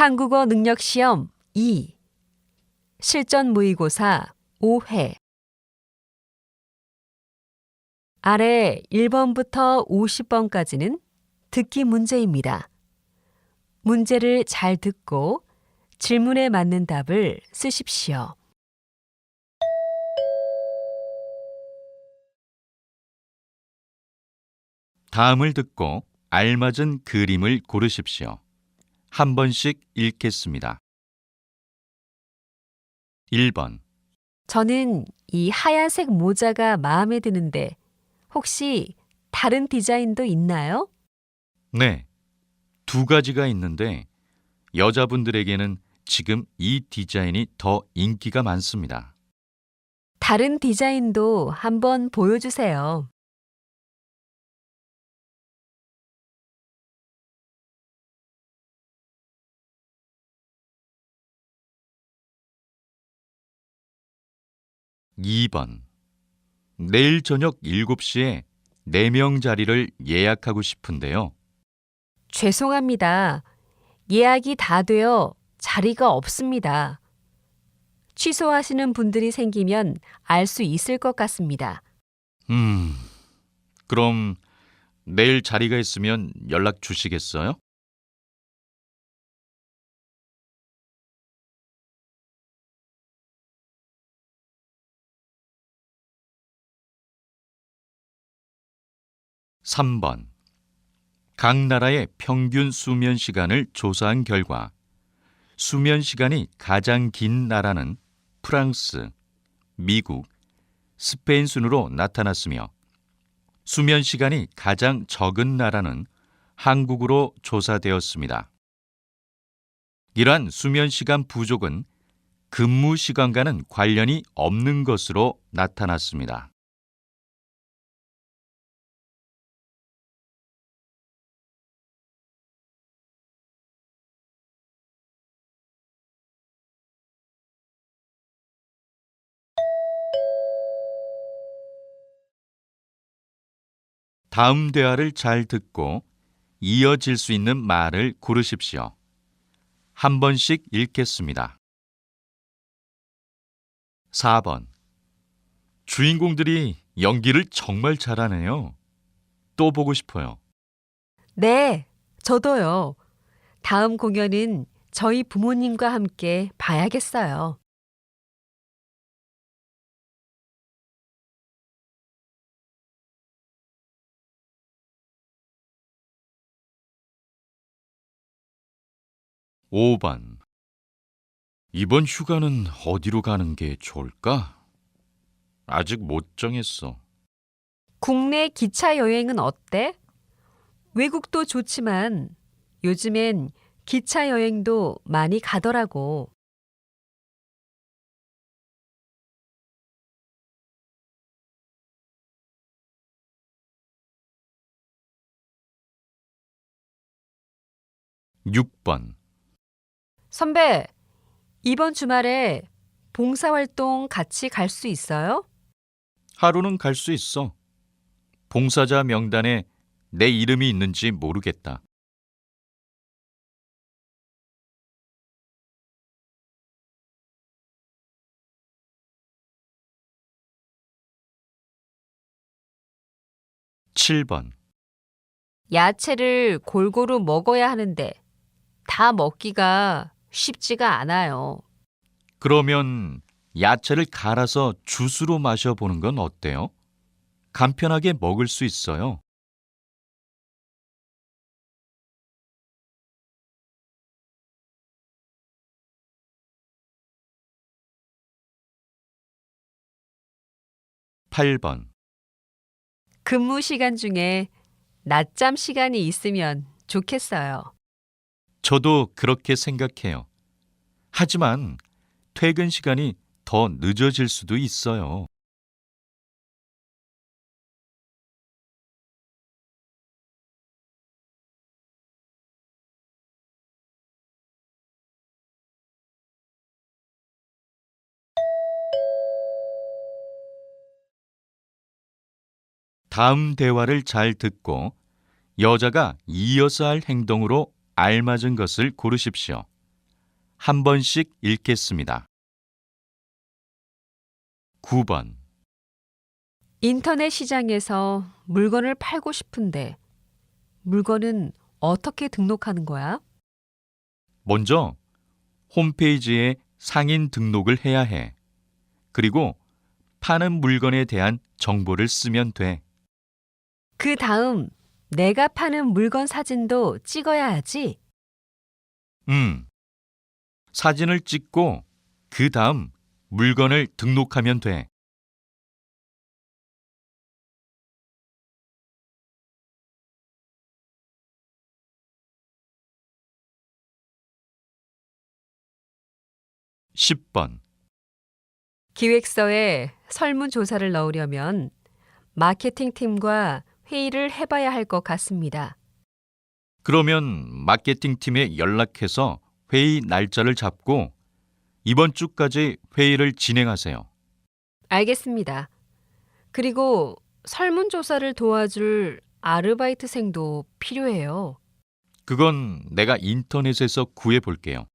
한국어 능력 시험 2 실전 모의고사 5회 아래 1번부터 50번까지는 듣기 문제입니다. 문제를 잘 듣고 질문에 맞는 답을 쓰십시오. 다음을 듣고 알맞은 그림을 고르십시오. 한 번씩 읽겠습니다. 1번. 저는 이 하얀색 모자가 마음에 드는데 혹시 다른 디자인도 있나요? 네, 두 가지가 있는데 여자분들에게는 지금 이 디자인이 더 인기가 많습니다. 다른 디자인도 한번 보여주세요. 2번. 내일 저녁 7시에 4명 자리를 예약하고 싶은데요. 죄송합니다. 예약이 다 되어 자리가 없습니다. 취소하시는 분들이 생기면 알 수 있을 것 같습니다. 그럼 내일 자리가 있으면 연락 주시겠어요? 3번. 각 나라의 평균 수면 시간을 조사한 결과 수면 시간이 가장 긴 나라는 프랑스, 미국, 스페인 순으로 나타났으며 수면 시간이 가장 적은 나라는 한국으로 조사되었습니다. 이러한 수면 시간 부족은 근무 시간과는 관련이 없는 것으로 나타났습니다. 다음 대화를 잘 듣고 이어질 수 있는 말을 고르십시오. 한 번씩 읽겠습니다. 4번. 주인공들이 연기를 정말 잘하네요. 또 보고 싶어요. 네, 저도요. 다음 공연은 저희 부모님과 함께 봐야겠어요. 5번. 이번 휴가는 어디로 가는 게 좋을까? 아직 못 정했어. 국내 기차 여행은 어때? 외국도 좋지만 요즘엔 기차 여행도 많이 가더라고. 6번. 선배, 이번 주말에 봉사활동 같이 갈 수 있어요? 하루는 갈 수 있어. 봉사자 명단에 내 이름이 있는지 모르겠다. 7번. 야채를 골고루 먹어야 하는데 다 먹기가 쉽지가 않아요. 그러면 야채를 갈아서 주스로 마셔보는 건 어때요? 간편하게 먹을 수 있어요. 8번. 근무 시간 중에 낮잠 시간이 있으면 좋겠어요. 저도 그렇게 생각해요. 하지만 퇴근 시간이 더 늦어질 수도 있어요. '다음 대화를 잘 듣고 여자가 이어서 할 행동으로 알맞은 것을 고르십시오. 한 번씩 읽겠습니다. 9번. 인터넷 시장에서 물건을 팔고 싶은데 물건은 어떻게 등록하는 거야? 먼저 홈페이지에 상인 등록을 해야 해. 그리고 파는 물건에 대한 정보를 쓰면 돼. 그 다음 내가 파는 물건 사진도 찍어야 하지? 사진을 찍고 그 다음 물건을 등록하면 돼. 10번. 기획서에 설문조사를 넣으려면 마케팅팀과 회의를 해봐야 할 것 같습니다. 그러면 마케팅팀에 연락해서 회의 날짜를 잡고 이번 주까지 회의를 진행하세요. 알겠습니다. 그리고 설문조사를 도와줄 아르바이트생도 필요해요. 그건 내가 인터넷에서 구해 볼게요.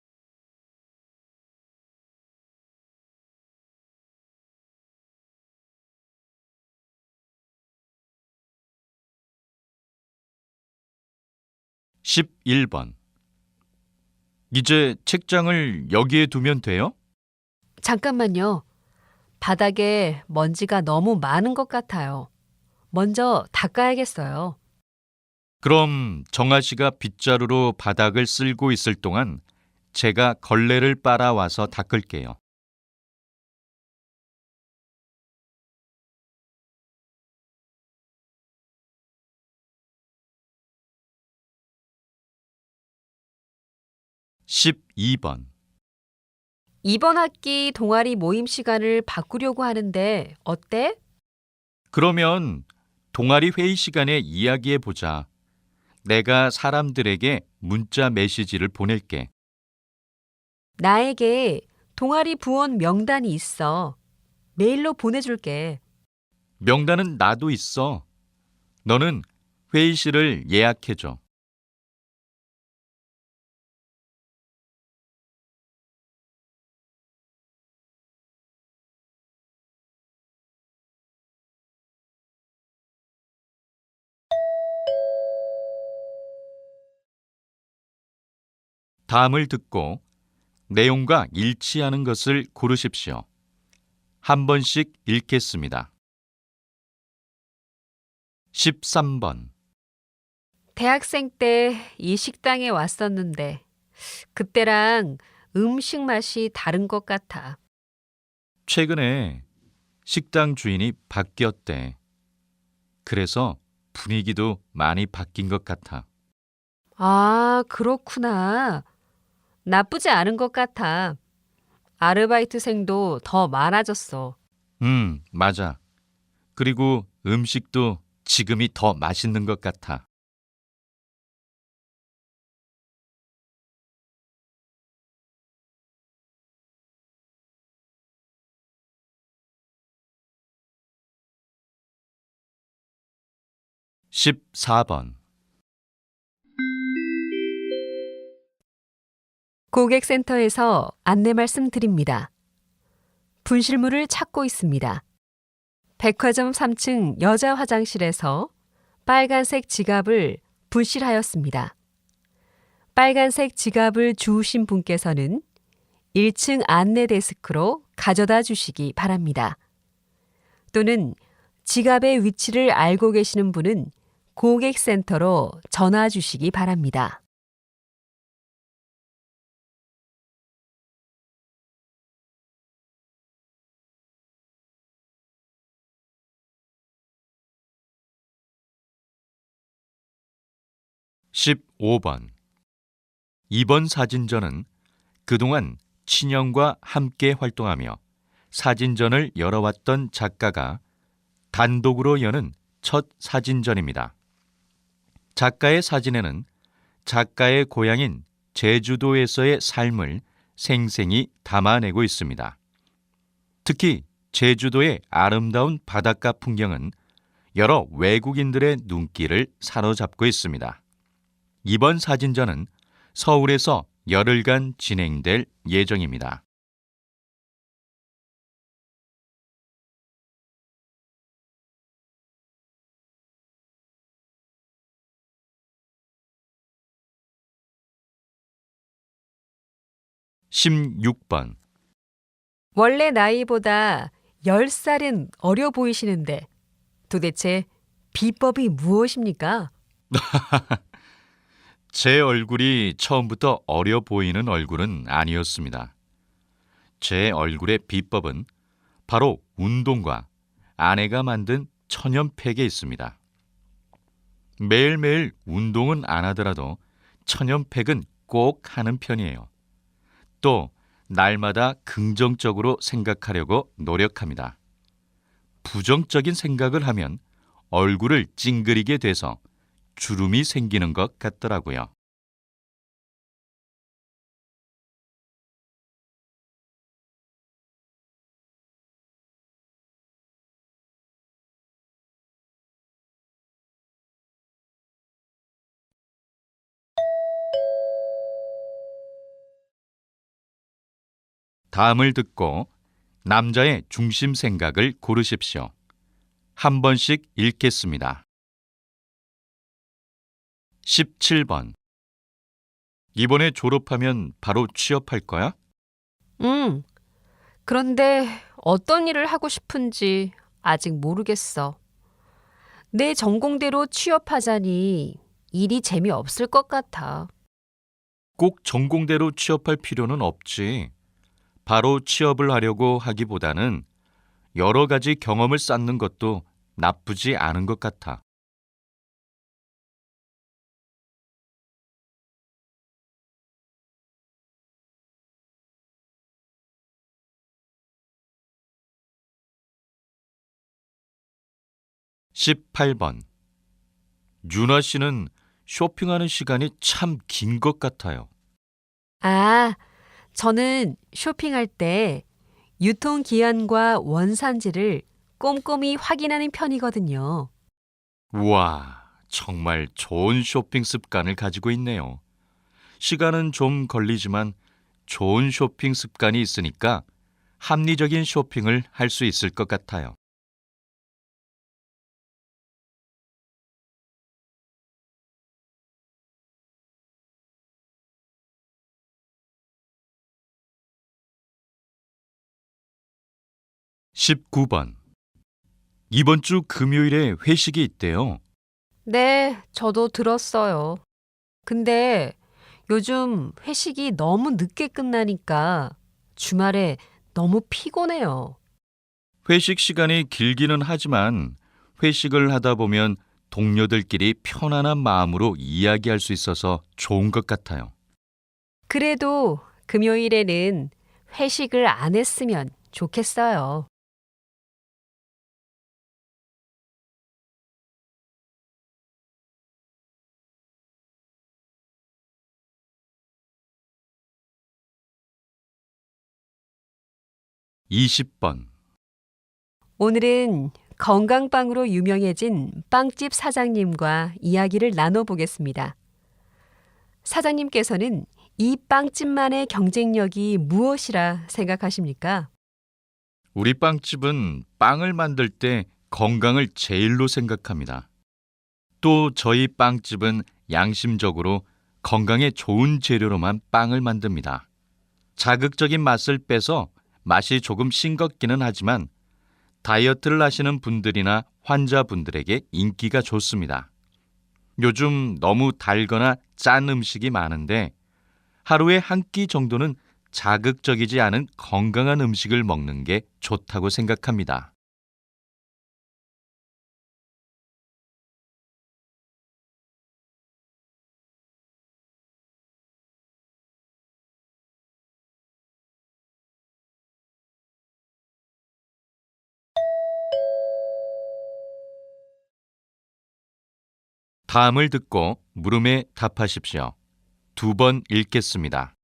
11번. 이제 책장을 여기에 두면 돼요? 잠깐만요. 바닥에 먼지가 너무 많은 것 같아요. 먼저 닦아야겠어요. 그럼 정아 씨가 빗자루로 바닥을 쓸고 있을 동안 제가 걸레를 빨아와서 닦을게요. 12번. 이번 학기 동아리 모임 시간을 바꾸려고 하는데 어때? 그러면 동아리 회의 시간에 이야기해 보자. 내가 사람들에게 문자 메시지를 보낼게. 나에게 동아리 부원 명단이 있어. 메일로 보내줄게. 명단은 나도 있어. 너는 회의실을 예약해줘. '다음을 듣고 내용과 일치하는 것을 고르십시오. 한 번씩 읽겠습니다. 13번. 대학생 때 이 식당에 왔었는데 그때랑 음식 맛이 다른 것 같아. 최근에 식당 주인이 바뀌었대. 그래서 분위기도 많이 바뀐 것 같아. 아, 그렇구나. 나쁘지 않은 것 같아. 아르바이트생도 더 많아졌어. 맞아. 그리고 음식도 지금이 더 맛있는 것 같아. 14번. 고객센터에서 안내 말씀드립니다. 분실물을 찾고 있습니다. 백화점 3층 여자 화장실에서 빨간색 지갑을 분실하였습니다. 빨간색 지갑을 주우신 분께서는 1층 안내 데스크로 가져다 주시기 바랍니다. 또는 지갑의 위치를 알고 계시는 분은 고객센터로 전화 주시기 바랍니다. 15번. 이번 사진전은 그동안 친형과 함께 활동하며 사진전을 열어왔던 작가가 단독으로 여는 첫 사진전입니다. 작가의 사진에는 작가의 고향인 제주도에서의 삶을 생생히 담아내고 있습니다. 특히 제주도의 아름다운 바닷가 풍경은 여러 외국인들의 눈길을 사로잡고 있습니다. 이번 사진전은 서울에서 열흘간 진행될 예정입니다. (16번) 원래 나이보다 10살은 어려 보이시는데 도대체 비법이 무엇입니까? 제 얼굴이 처음부터 어려 보이는 얼굴은 아니었습니다. 제 얼굴의 비법은 바로 운동과 아내가 만든 천연팩에 있습니다. 매일매일 운동은 안 하더라도 천연팩은 꼭 하는 편이에요. 또 날마다 긍정적으로 생각하려고 노력합니다. 부정적인 생각을 하면 얼굴을 찡그리게 돼서 주름이 생기는 것 같더라고요. 다음을 듣고 남자의 중심 생각을 고르십시오. 한 번씩 읽겠습니다. 17번. 이번에 졸업하면 바로 취업할 거야? 그런데 어떤 일을 하고 싶은지 아직 모르겠어. 내 전공대로 취업하자니 일이 재미없을 것 같아. 꼭 전공대로 취업할 필요는 없지. 바로 취업을 하려고 하기보다는 여러 가지 경험을 쌓는 것도 나쁘지 않은 것 같아. (18번) 윤아 씨는 쇼핑하는 시간이 참 긴 것 같아요. 아, 저는 쇼핑할 때 유통기한과 원산지를 꼼꼼히 확인하는 편이거든요. 우와, 정말 좋은 쇼핑 습관을 가지고 있네요. 시간은 좀 걸리지만 좋은 쇼핑 습관이 있으니까 합리적인 쇼핑을 할 수 있을 것 같아요. (19번) 이번 주 금요일에 회식이 있대요. 네, 저도 들었어요. 근데 요즘 회식이 너무 늦게 끝나니까 주말에 너무 피곤해요. 회식 시간이 길기는 하지만 회식을 하다 보면 동료들끼리 편안한 마음으로 이야기할 수 있어서 좋은 것 같아요. 그래도 금요일에는 회식을 안 했으면 좋겠어요. (20번) 오늘은 건강빵으로 유명해진 빵집 사장님과 이야기를 나눠보겠습니다. 사장님께서는 이 빵집만의 경쟁력이 무엇이라 생각하십니까? 우리 빵집은 빵을 만들 때 건강을 제일로 생각합니다. 또 저희 빵집은 양심적으로 건강에 좋은 재료로만 빵을 만듭니다. 자극적인 맛을 빼서 맛이 조금 싱겁기는 하지만 다이어트를 하시는 분들이나 환자분들에게 인기가 좋습니다. 요즘 너무 달거나 짠 음식이 많은데 하루에 한 끼 정도는 자극적이지 않은 건강한 음식을 먹는 게 좋다고 생각합니다. 다음을 듣고 물음에 답하십시오. 2번 읽겠습니다.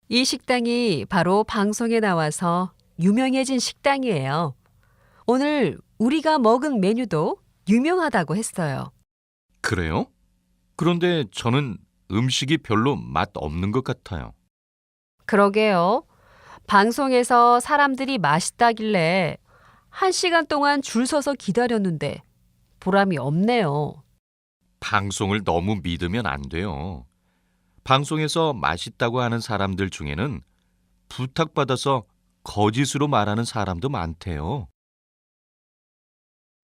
이 식당이 바로 방송에 나와서 유명해진 식당이에요. 오늘 우리가 먹은 메뉴도 유명하다고 했어요. 그래요? 그런데 저는 음식이 별로 맛 없는 것 같아요. 그러게요. 방송에서 사람들이 맛있다길래 1시간 동안 줄 서서 기다렸는데 보람이 없네요. 방송을 너무 믿으면 안 돼요. 방송에서 맛있다고 하는 사람들 중에는 부탁받아서 거짓으로 말하는 사람도 많대요.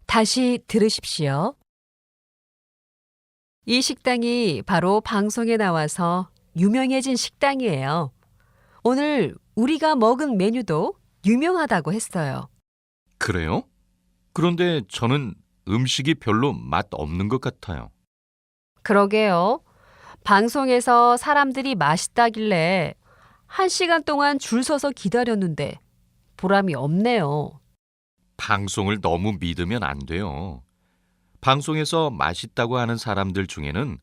다시 들으십시오. 이 식당이 바로 방송에 나와서 유명해진 식당이에요. 오늘 우리가 먹은 메뉴도 유명하다고 했어요. 그래요? 그런데 저는 음식이 별로 맛 없는 것 같아요. 그러게요. 방송에서 사람들이 맛있다길래 1시간 동안 줄 서서 기다렸는데 보람이 없네요. 방송을 너무 믿으면 안 돼요. 방송에서 맛있다고 하는 사람들 중에는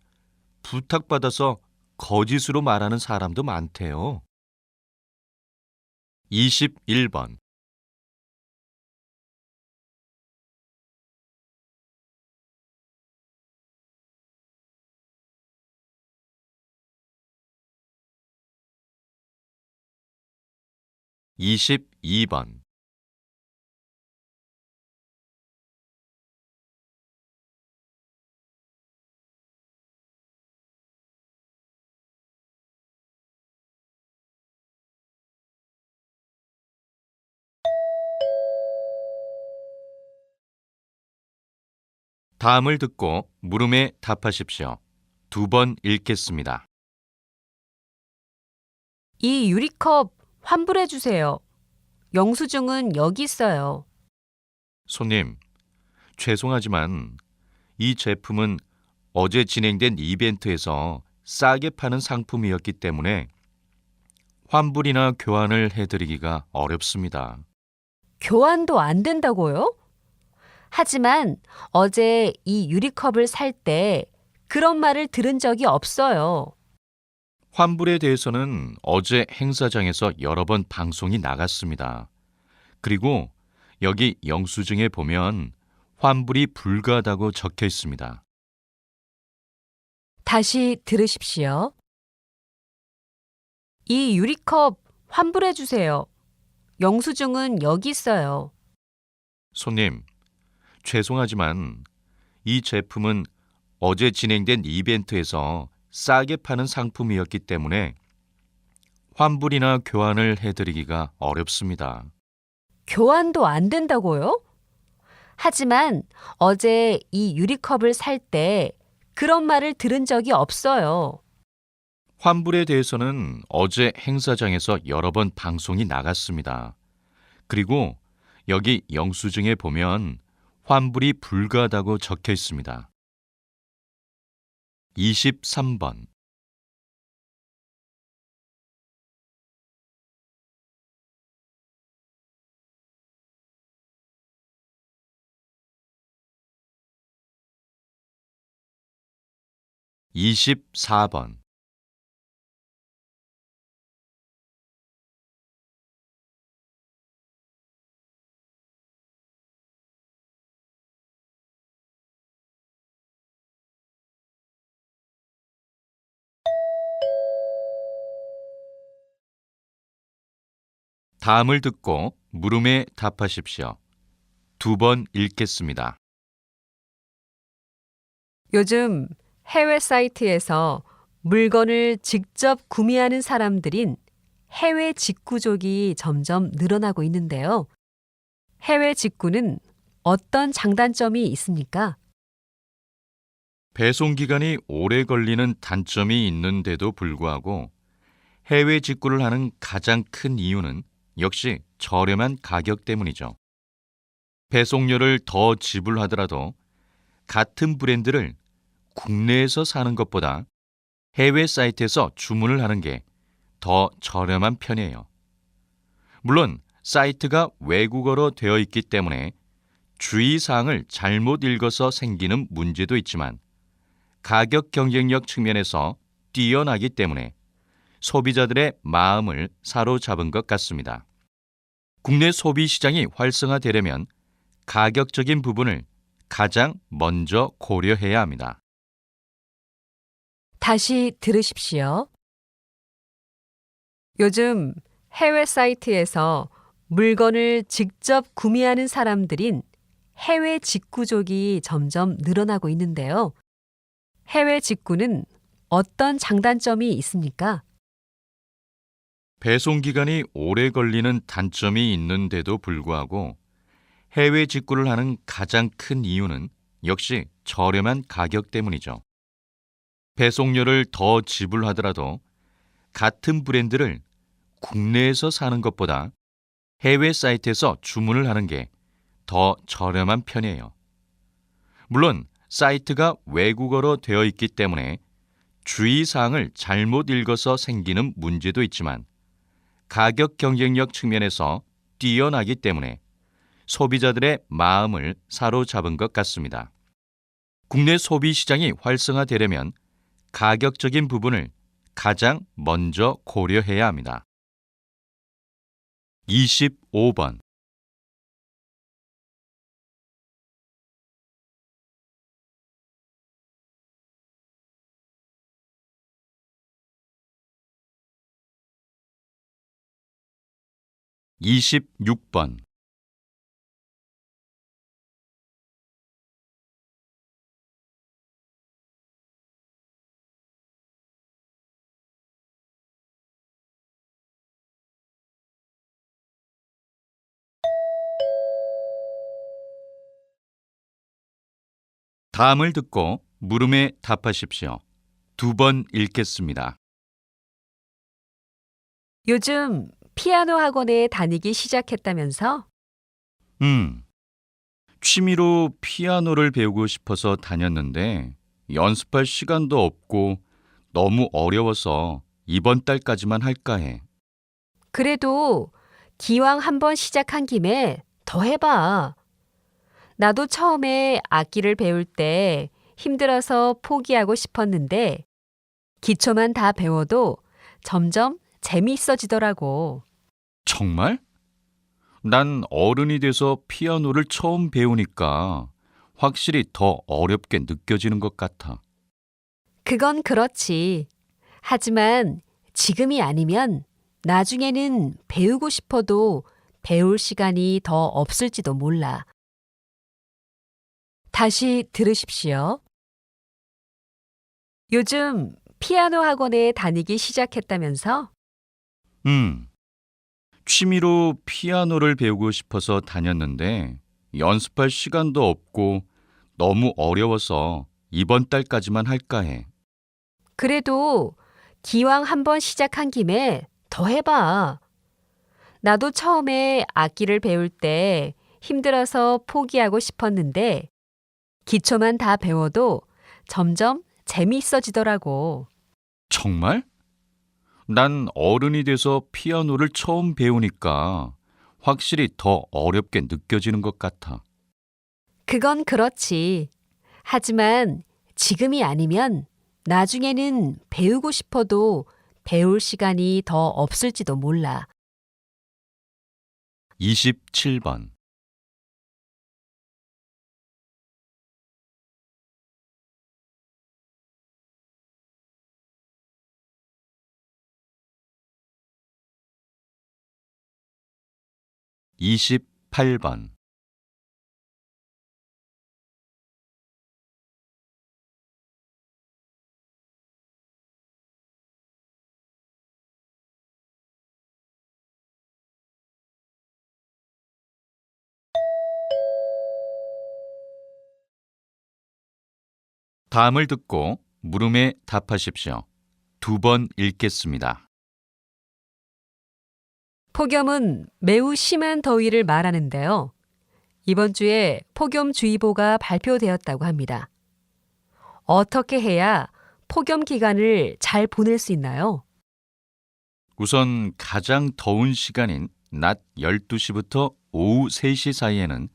부탁받아서 거짓으로 말하는 사람도 많대요. 21번. 22번. 다음을 듣고 물음에 답하십시오. 2번 읽겠습니다. 이 유리컵 환불해 주세요. 영수증은 여기 있어요. 손님, 죄송하지만 이 제품은 어제 진행된 이벤트에서 싸게 파는 상품이었기 때문에 환불이나 교환을 해드리기가 어렵습니다. 교환도 안 된다고요? 하지만 어제 이 유리컵을 살 때 그런 말을 들은 적이 없어요. 환불에 대해서는 어제 행사장에서 여러 번 방송이 나갔습니다. 그리고 여기 영수증에 보면 환불이 불가하다고 적혀 있습니다. 다시 들으십시오. 이 유리컵 환불해 주세요. 영수증은 여기 있어요. 손님, 죄송하지만 이 제품은 어제 진행된 이벤트에서 싸게 파는 상품이었기 때문에 환불이나 교환을 해드리기가 어렵습니다. 교환도 안 된다고요? 하지만 어제 이 유리컵을 살 때 그런 말을 들은 적이 없어요. 환불에 대해서는 어제 행사장에서 여러 번 방송이 나갔습니다. 그리고 여기 영수증에 보면 환불이 불가하다고 적혀 있습니다. 23번. 24번. 다음을 듣고 물음에 답하십시오. 2번 읽겠습니다. 요즘 해외 사이트에서 물건을 직접 구매하는 사람들인 해외 직구족이 점점 늘어나고 있는데요. 해외 직구는 어떤 장단점이 있습니까? 배송 기간이 오래 걸리는 단점이 있는데도 불구하고 해외 직구를 하는 가장 큰 이유는 역시 저렴한 가격 때문이죠. 배송료를 더 지불하더라도 같은 브랜드를 국내에서 사는 것보다 해외 사이트에서 주문을 하는 게 더 저렴한 편이에요. 물론 사이트가 외국어로 되어 있기 때문에 주의사항을 잘못 읽어서 생기는 문제도 있지만 가격 경쟁력 측면에서 뛰어나기 때문에 소비자들의 마음을 사로잡은 것 같습니다. 국내 소비 시장이 활성화되려면 가격적인 부분을 가장 먼저 고려해야 합니다. 다시 들으십시오. 요즘 해외 사이트에서 물건을 직접 구매하는 사람들인 해외 직구족이 점점 늘어나고 있는데요. 해외 직구는 어떤 장단점이 있습니까? 배송 기간이 오래 걸리는 단점이 있는데도 불구하고 해외 직구를 하는 가장 큰 이유는 역시 저렴한 가격 때문이죠. 배송료를 더 지불하더라도 같은 브랜드를 국내에서 사는 것보다 해외 사이트에서 주문을 하는 게 더 저렴한 편이에요. 물론 사이트가 외국어로 되어 있기 때문에 주의사항을 잘못 읽어서 생기는 문제도 있지만 가격 경쟁력 측면에서 뛰어나기 때문에 소비자들의 마음을 사로잡은 것 같습니다. 국내 소비 시장이 활성화되려면 가격적인 부분을 가장 먼저 고려해야 합니다. 25번 26번 다음을 듣고 물음에 답하십시오. 2번 읽겠습니다. 요즘 피아노 학원에 다니기 시작했다면서? 취미로 피아노를 배우고 싶어서 다녔는데 연습할 시간도 없고 너무 어려워서 이번 달까지만 할까 해. 그래도 기왕 한번 시작한 김에 더 해봐. 나도 처음에 악기를 배울 때 힘들어서 포기하고 싶었는데 기초만 다 배워도 점점 재미있어지더라고. 정말? 난 어른이 돼서 피아노를 처음 배우니까 확실히 더 어렵게 느껴지는 것 같아. 그건 그렇지. 하지만 지금이 아니면 나중에는 배우고 싶어도 배울 시간이 더 없을지도 몰라. 다시 들으십시오. 요즘 피아노 학원에 다니기 시작했다면서? 취미로 피아노를 배우고 싶어서 다녔는데 연습할 시간도 없고 너무 어려워서 이번 달까지만 할까 해. 그래도 기왕 한번 시작한 김에 더 해봐. 나도 처음에 악기를 배울 때 힘들어서 포기하고 싶었는데 기초만 다 배워도 점점 재미있어지더라고. 정말? 난 어른이 돼서 피아노를 처음 배우니까 확실히 더 어렵게 느껴지는 것 같아. 그건 그렇지. 하지만 지금이 아니면 나중에는 배우고 싶어도 배울 시간이 더 없을지도 몰라. 27번 28번 다음을 듣고 물음에 답하십시오. 2번 읽겠습니다. 폭염은 매우 심한 더위를 말하는데요. 이번 주에 폭염주의보가 발표되었다고 합니다. 어떻게 해야 폭염 기간을 잘 보낼 수 있나요? 우선 가장 더운 시간인 낮 12시부터 오후 3시 사이에는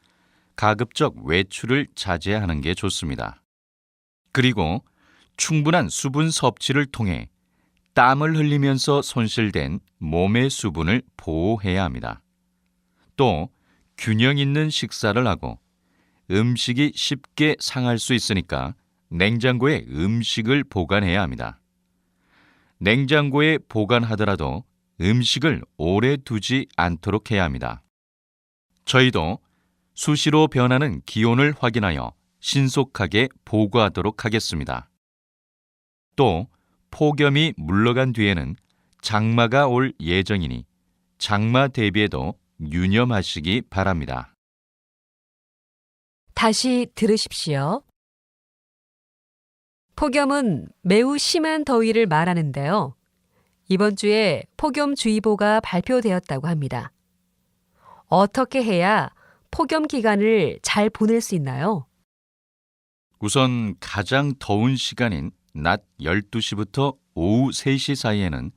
가급적 외출을 자제하는 게 좋습니다. 그리고 충분한 수분 섭취를 통해 땀을 흘리면서 손실된 몸의 수분을 보호해야 합니다. 또 균형 있는 식사를 하고 음식이 쉽게 상할 수 있으니까 냉장고에 음식을 보관해야 합니다. 냉장고에 보관하더라도 음식을 오래 두지 않도록 해야 합니다. 저희도 수시로 변하는 기온을 확인하여 신속하게 보고하도록 하겠습니다. 또 폭염이 물러간 뒤에는 장마가 올 예정이니 장마 대비에도 유념하시기 바랍니다. 다시 들으십시오. 폭염은 매우 심한 더위를 말하는데요. 이번 주에 폭염주의보가 발표되었다고 합니다. 어떻게 해야 폭염 기간을 잘 보낼 수 있나요? 우선 가장 더운 시간인 낮 12시부터 오후 3시 사이에는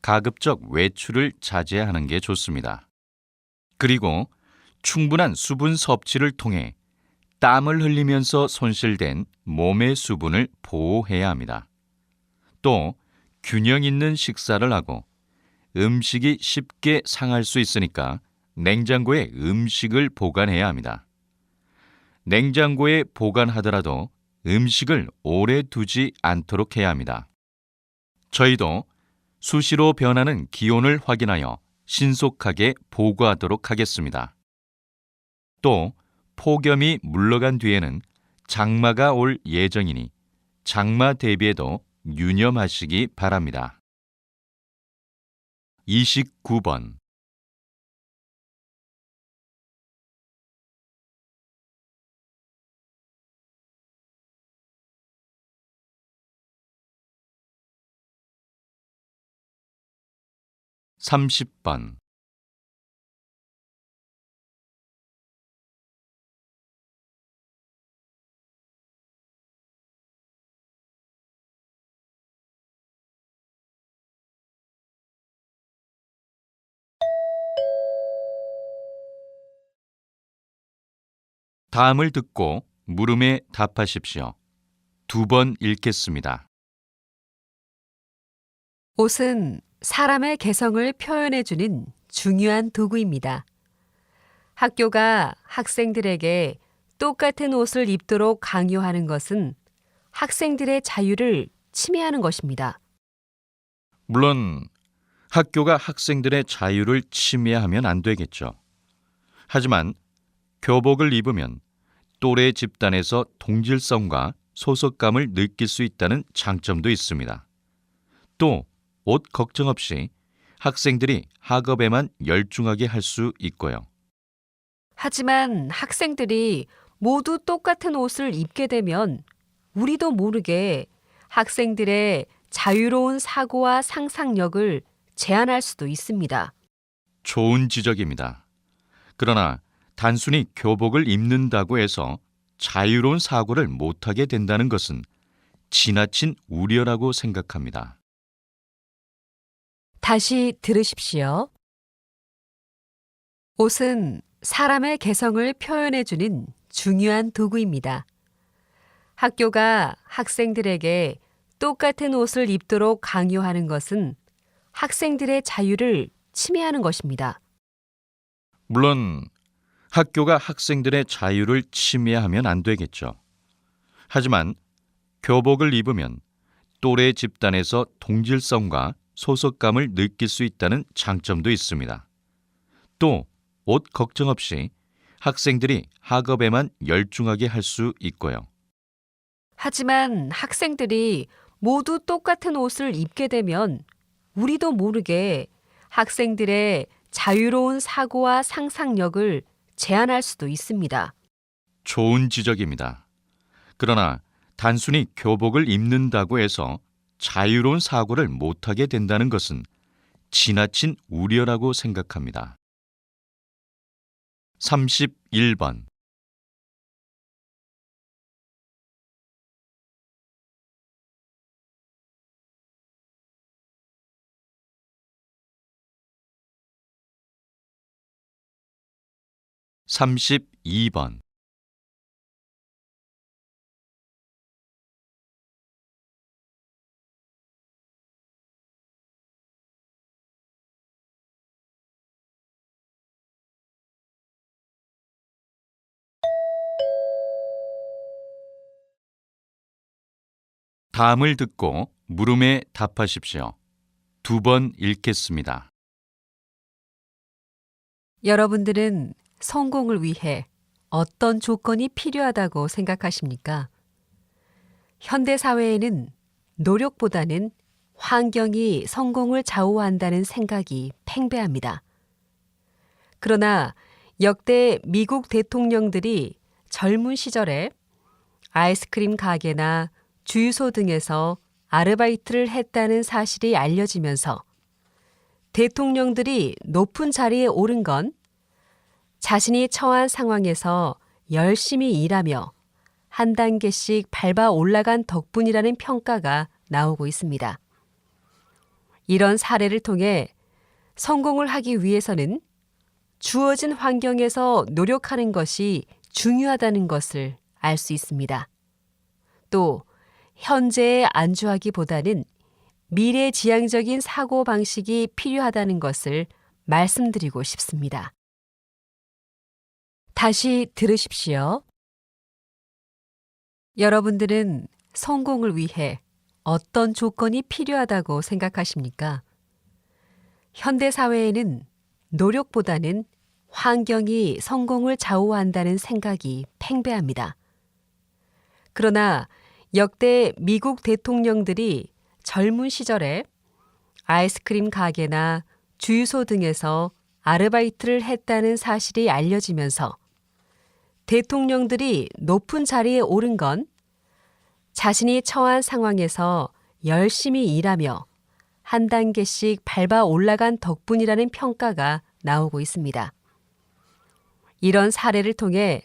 가급적 외출을 자제하는 게 좋습니다. 그리고 충분한 수분 섭취를 통해 땀을 흘리면서 손실된 몸의 수분을 보호해야 합니다. 또 균형 있는 식사를 하고 음식이 쉽게 상할 수 있으니까 냉장고에 음식을 보관해야 합니다. 냉장고에 보관하더라도 음식을 오래 두지 않도록 해야 합니다. 저희도 수시로 변하는 기온을 확인하여 신속하게 보고하도록 하겠습니다. 또 폭염이 물러간 뒤에는 장마가 올 예정이니 장마 대비에도 유념하시기 바랍니다. 29번. 삼십 번. 다음을 듣고 물음에 답하십시오. 2번 읽겠습니다. 옷은 사람의 개성을 표현해주는 중요한 도구입니다. 학교가 학생들에게 똑같은 옷을 입도록 강요하는 것은 학생들의 자유를 침해하는 것입니다. 물론 학교가 학생들의 자유를 침해하면 안 되겠죠. 하지만 교복을 입으면 또래 집단에서 동질성과 소속감을 느낄 수 있다는 장점도 있습니다. 또 옷 걱정 없이 학생들이 학업에만 열중하게 할 수 있고요. 하지만 학생들이 모두 똑같은 옷을 입게 되면 우리도 모르게 학생들의 자유로운 사고와 상상력을 제한할 수도 있습니다. 좋은 지적입니다. 그러나 단순히 교복을 입는다고 해서 자유로운 사고를 못하게 된다는 것은 지나친 우려라고 생각합니다. 다시 들으십시오. 옷은 사람의 개성을 표현해주는 중요한 도구입니다. 학교가 학생들에게 똑같은 옷을 입도록 강요하는 것은 학생들의 자유를 침해하는 것입니다. 물론 학교가 학생들의 자유를 침해하면 안 되겠죠. 하지만 교복을 입으면 또래 집단에서 동질성과 소속감을 느낄 수 있다는 장점도 있습니다. 또 옷 걱정 없이 학생들이 학업에만 열중하게 할 수 있고요. 하지만 학생들이 모두 똑같은 옷을 입게 되면 우리도 모르게 학생들의 자유로운 사고와 상상력을 제한할 수도 있습니다. 좋은 지적입니다. 그러나 단순히 교복을 입는다고 해서 자유로운 사고를 못하게 된다는 것은 지나친 우려라고 생각합니다. 31번. 삼십이 번. 다음을 듣고 물음에 답하십시오. 2번 읽겠습니다. 여러분들은 성공을 위해 어떤 조건이 필요하다고 생각하십니까? 현대 사회에는 노력보다는 환경이 성공을 좌우한다는 생각이 팽배합니다. 그러나 역대 미국 대통령들이 젊은 시절에 아이스크림 가게나 주유소 등에서 아르바이트를 했다는 사실이 알려지면서 대통령들이 높은 자리에 오른 건 자신이 처한 상황에서 열심히 일하며 한 단계씩 밟아 올라간 덕분이라는 평가가 나오고 있습니다. 이런 사례를 통해 성공을 하기 위해서는 주어진 환경에서 노력하는 것이 중요하다는 것을 알 수 있습니다. 또 현재에 안주하기보다는 미래지향적인 사고방식이 필요하다는 것을 말씀드리고 싶습니다. 다시 들으십시오. 여러분들은 성공을 위해 어떤 조건이 필요하다고 생각하십니까? 현대 사회에는 노력보다는 환경이 성공을 좌우한다는 생각이 팽배합니다. 그러나 역대 미국 대통령들이 젊은 시절에 아이스크림 가게나 주유소 등에서 아르바이트를 했다는 사실이 알려지면서 대통령들이 높은 자리에 오른 건 자신이 처한 상황에서 열심히 일하며 한 단계씩 밟아 올라간 덕분이라는 평가가 나오고 있습니다. 이런 사례를 통해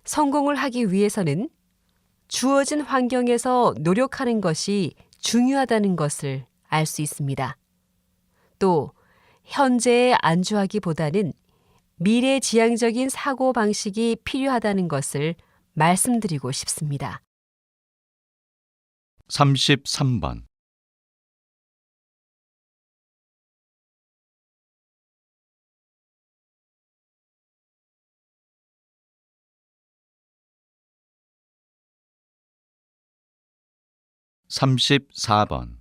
성공을 하기 위해서는 주어진 환경에서 노력하는 것이 중요하다는 것을 알 수 있습니다. 또 현재에 안주하기보다는 미래지향적인 사고방식이 필요하다는 것을 말씀드리고 싶습니다. 33번. 34번.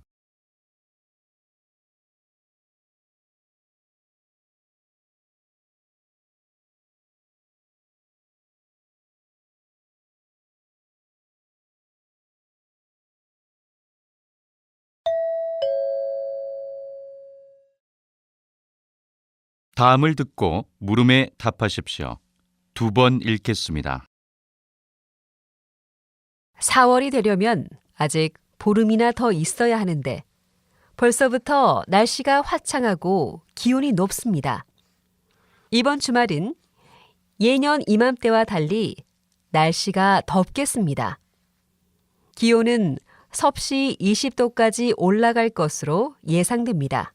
다음을 듣고 물음에 답하십시오. 2번 읽겠습니다. 4월이 되려면 아직 보름이나 더 있어야 하는데 벌써부터 날씨가 화창하고 기온이 높습니다. 이번 주말은 예년 이맘때와 달리 날씨가 덥겠습니다. 기온은 섭씨 20도까지 올라갈 것으로 예상됩니다.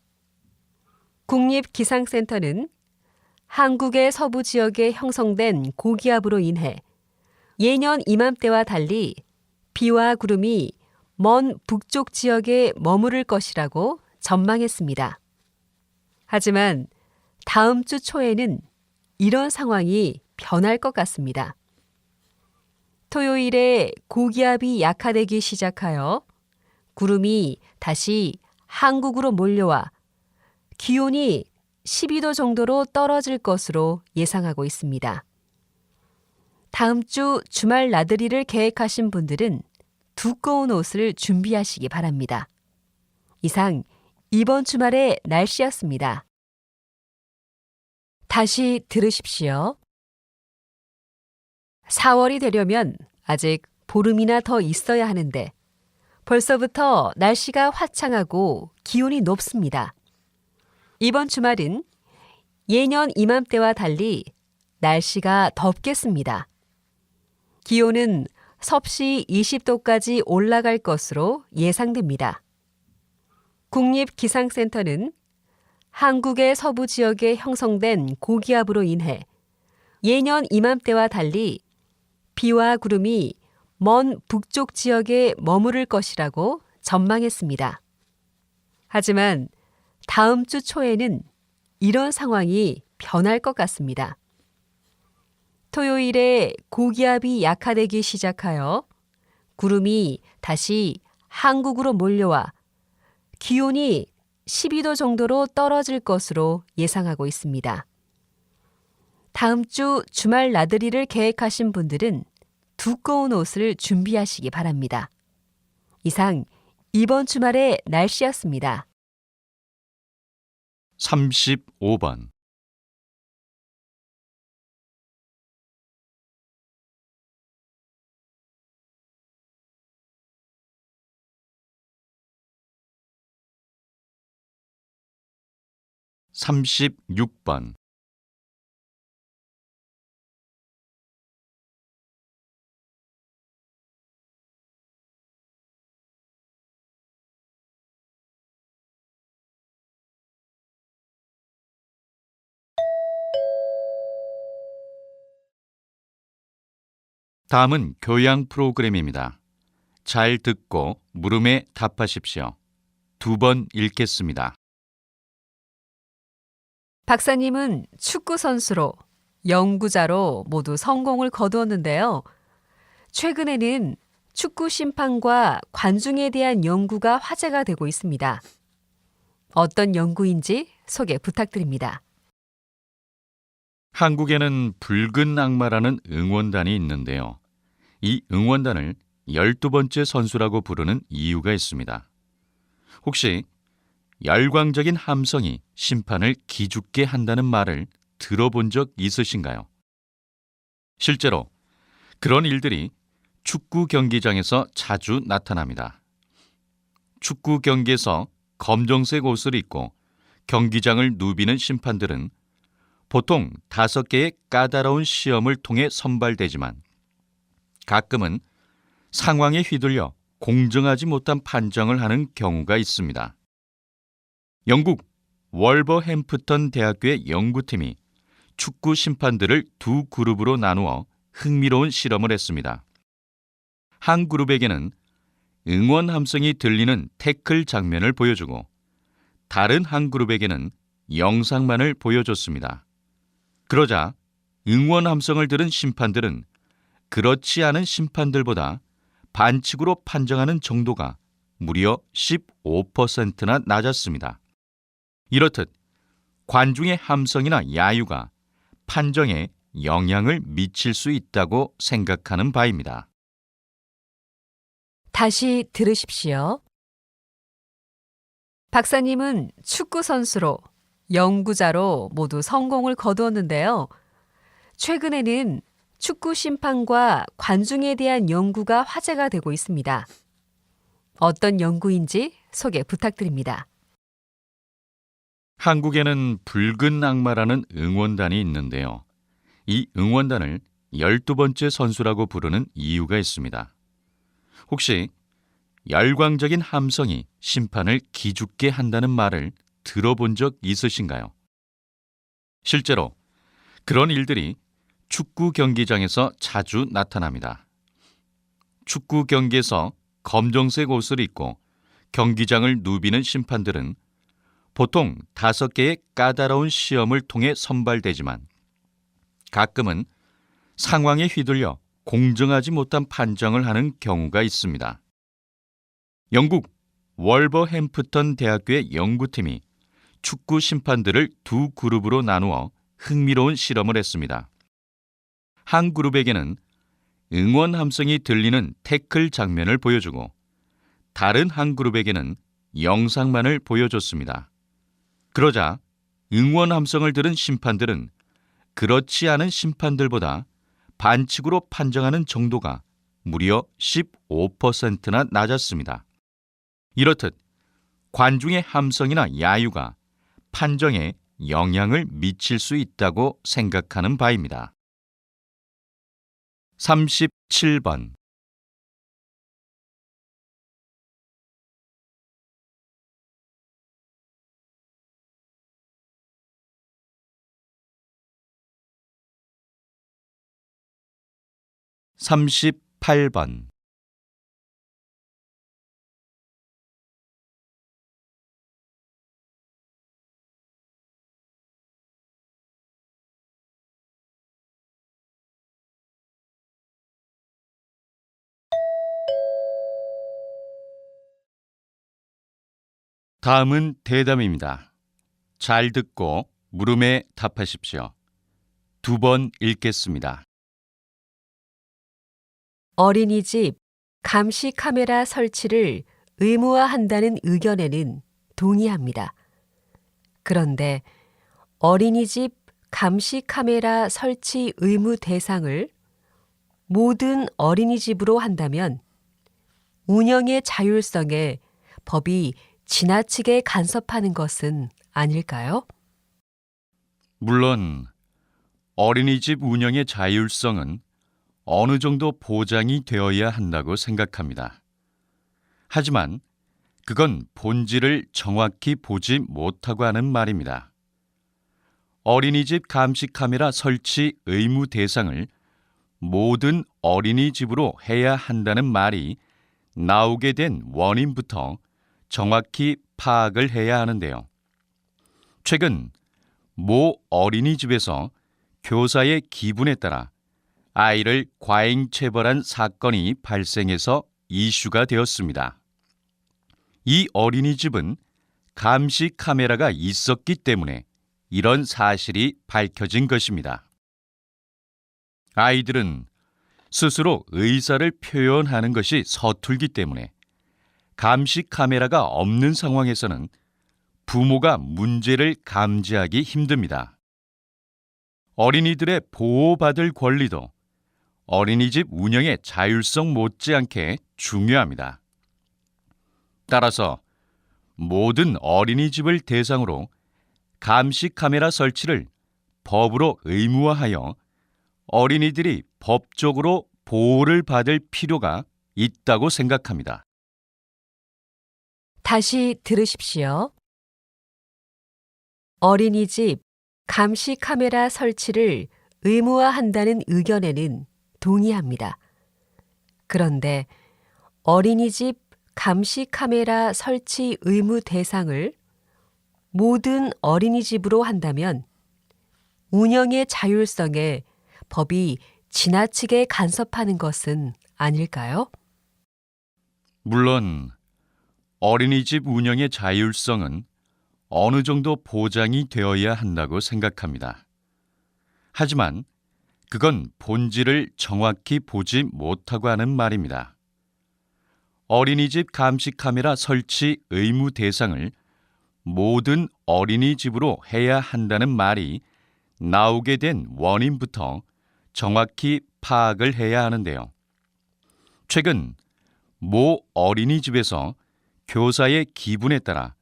국립기상센터는 한국의 서부 지역에 형성된 고기압으로 인해 예년 이맘때와 달리 비와 구름이 먼 북쪽 지역에 머무를 것이라고 전망했습니다. 하지만 다음 주 초에는 이런 상황이 변할 것 같습니다. 토요일에 고기압이 약화되기 시작하여 구름이 다시 한국으로 몰려와 기온이 12도 정도로 떨어질 것으로 예상하고 있습니다. 다음 주 주말 나들이를 계획하신 분들은 두꺼운 옷을 준비하시기 바랍니다. 이상 이번 주말의 날씨였습니다. 다시 들으십시오. 4월이 되려면 아직 보름이나 더 있어야 하는데 벌써부터 날씨가 화창하고 기온이 높습니다. 이번 주말은 예년 이맘때와 달리 날씨가 덥겠습니다. 기온은 섭씨 20도까지 올라갈 것으로 예상됩니다. 국립기상센터는 한국의 서부 지역에 형성된 고기압으로 인해 예년 이맘때와 달리 비와 구름이 먼 북쪽 지역에 머무를 것이라고 전망했습니다. 하지만 다음 주 초에는 이런 상황이 변할 것 같습니다. 토요일에 고기압이 약화되기 시작하여 구름이 다시 한국으로 몰려와 기온이 12도 정도로 떨어질 것으로 예상하고 있습니다. 다음 주 주말 나들이를 계획하신 분들은 두꺼운 옷을 준비하시기 바랍니다. 이상 이번 주말의 날씨였습니다. 35번. 36번. '다음은 교양 프로그램입니다. 잘 듣고 물음에 답하십시오. 2번 읽겠습니다. 박사님은 축구 선수로, 연구자로 모두 성공을 거두었는데요. 최근에는 축구 심판과 관중에 대한 연구가 화제가 되고 있습니다. 어떤 연구인지 소개 부탁드립니다. 한국에는 붉은 악마라는 응원단이 있는데요. 이 응원단을 12번째 선수라고 부르는 이유가 있습니다. 혹시 열광적인 함성이 심판을 기죽게 한다는 말을 들어본 적 있으신가요? 실제로 그런 일들이 축구 경기장에서 자주 나타납니다. 축구 경기에서 검정색 옷을 입고 경기장을 누비는 심판들은 보통 5개의 까다로운 시험을 통해 선발되지만 가끔은 상황에 휘둘려 공정하지 못한 판정을 하는 경우가 있습니다. 영국 월버햄프턴 대학교의 연구팀이 축구 심판들을 두 그룹으로 나누어 흥미로운 실험을 했습니다. 한 그룹에게는 응원 함성이 들리는 태클 장면을 보여주고 다른 한 그룹에게는 영상만을 보여줬습니다. 그러자 응원 함성을 들은 심판들은 그렇지 않은 심판들보다 반칙으로 판정하는 정도가 무려 15%나 낮았습니다. 이렇듯 관중의 함성이나 야유가 판정에 영향을 미칠 수 있다고 생각하는 바입니다. 다시 들으십시오. 박사님은 축구 선수로, 연구자로 모두 성공을 거두었는데요. 최근에는 축구 심판과 관중에 대한 연구가 화제가 되고 있습니다. 어떤 연구인지 소개 부탁드립니다. 한국에는 붉은 악마라는 응원단이 있는데요. 이 응원단을 12번째 선수라고 부르는 이유가 있습니다. 혹시 열광적인 함성이 심판을 기죽게 한다는 말을 들어본 적 있으신가요? 실제로 그런 일들이 축구 경기장에서 자주 나타납니다. 축구 경기에서 검정색 옷을 입고 경기장을 누비는 심판들은 보통 5개의 까다로운 시험을 통해 선발되지만 가끔은 상황에 휘둘려 공정하지 못한 판정을 하는 경우가 있습니다. 영국 월버햄프턴 대학교의 연구팀이 축구 심판들을 두 그룹으로 나누어 흥미로운 실험을 했습니다. 한 그룹에게는 응원 함성이 들리는 태클 장면을 보여주고 다른 한 그룹에게는 영상만을 보여줬습니다. 그러자 응원 함성을 들은 심판들은 그렇지 않은 심판들보다 반칙으로 판정하는 정도가 무려 15%나 낮았습니다. 이렇듯 관중의 함성이나 야유가 판정에 영향을 미칠 수 있다고 생각하는 바입니다. 37번. 38번. 다음은 대담입니다. 잘 듣고 물음에 답하십시오. 2번 읽겠습니다. 어린이집 감시 카메라 설치를 의무화한다는 의견에는 동의합니다. 그런데 어린이집 감시 카메라 설치 의무 대상을 모든 어린이집으로 한다면 운영의 자율성에 법이 지나치게 간섭하는 것은 아닐까요? 물론 어린이집 운영의 자율성은 어느 정도 보장이 되어야 한다고 생각합니다. 하지만 그건 본질을 정확히 보지 못하고 하는 말입니다. 어린이집 감시 카메라 설치 의무 대상을 모든 어린이집으로 해야 한다는 말이 나오게 된 원인부터 정확히 파악을 해야 하는데요. 최근 모 어린이집에서 교사의 기분에 따라 아이를 과잉 체벌한 사건이 발생해서 이슈가 되었습니다. 이 어린이집은 감시 카메라가 있었기 때문에 이런 사실이 밝혀진 것입니다. 아이들은 스스로 의사를 표현하는 것이 서툴기 때문에 감시 카메라가 없는 상황에서는 부모가 문제를 감지하기 힘듭니다. 어린이들의 보호받을 권리도 어린이집 운영의 자율성 못지않게 중요합니다. 따라서 모든 어린이집을 대상으로 감시 카메라 설치를 법으로 의무화하여 어린이들이 법적으로 보호를 받을 필요가 있다고 생각합니다. 다시 들으십시오. 어린이집 감시 카메라 설치를 의무화한다는 의견에는 동의합니다. 그런데 어린이집 감시 카메라 설치 의무 대상을 모든 어린이집으로 한다면 운영의 자율성에 법이 지나치게 간섭하는 것은 아닐까요? 물론 어린이집 운영의 자율성은 어느 정도 보장이 되어야 한다고 생각합니다. 하지만 그건 본질을 정확히 보지 못하고 하는 말입니다. 어린이집 감시 카메라 설치 의무 대상을 모든 어린이집으로 해야 한다는 말이 나오게 된 원인부터 정확히 파악을 해야 하는데요. 최근 모 어린이집에서 교사의 기분에 따라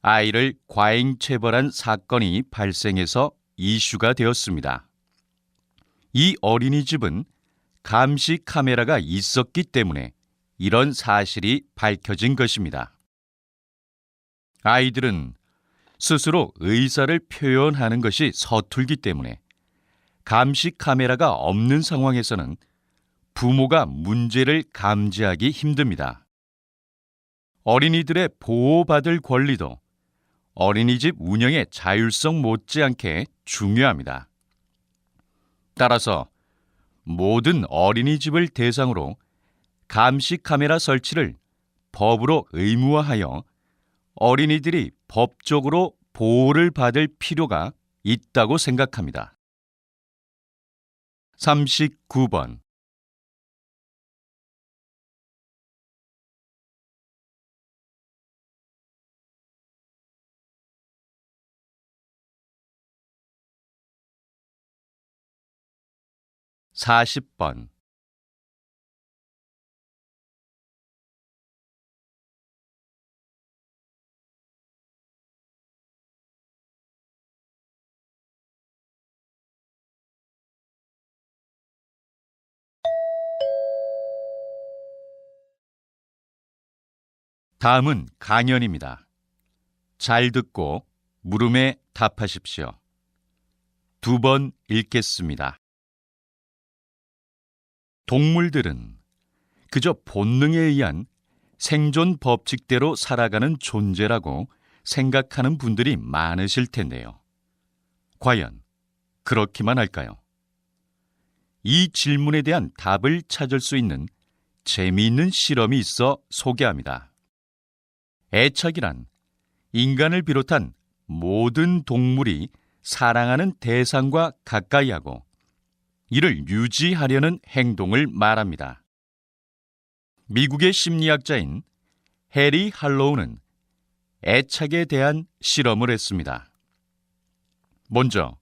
아이를 과잉 체벌한 사건이 발생해서 이슈가 되었습니다. 이 어린이집은 감시 카메라가 있었기 때문에 이런 사실이 밝혀진 것입니다. 아이들은 스스로 의사를 표현하는 것이 서툴기 때문에 감시 카메라가 없는 상황에서는 부모가 문제를 감지하기 힘듭니다. 어린이들의 보호받을 권리도 어린이집 운영의 자율성 못지않게 중요합니다. 따라서 모든 어린이집을 대상으로 감시 카메라 설치를 법으로 의무화하여 어린이들이 법적으로 보호를 받을 필요가 있다고 생각합니다. 39번. (40번) 다음은 강연입니다. 잘 듣고 물음에 답하십시오. 2번 읽겠습니다. 동물들은 그저 본능에 의한 생존 법칙대로 살아가는 존재라고 생각하는 분들이 많으실 텐데요. 과연 그렇기만 할까요? 이 질문에 대한 답을 찾을 수 있는 재미있는 실험이 있어 소개합니다. 애착이란 인간을 비롯한 모든 동물이 사랑하는 대상과 가까이 하고 이를 유지하려는 행동을 말합니다. 미국의 심리학자인 해리 할로우는 애착에 대한 실험을 했습니다. 먼저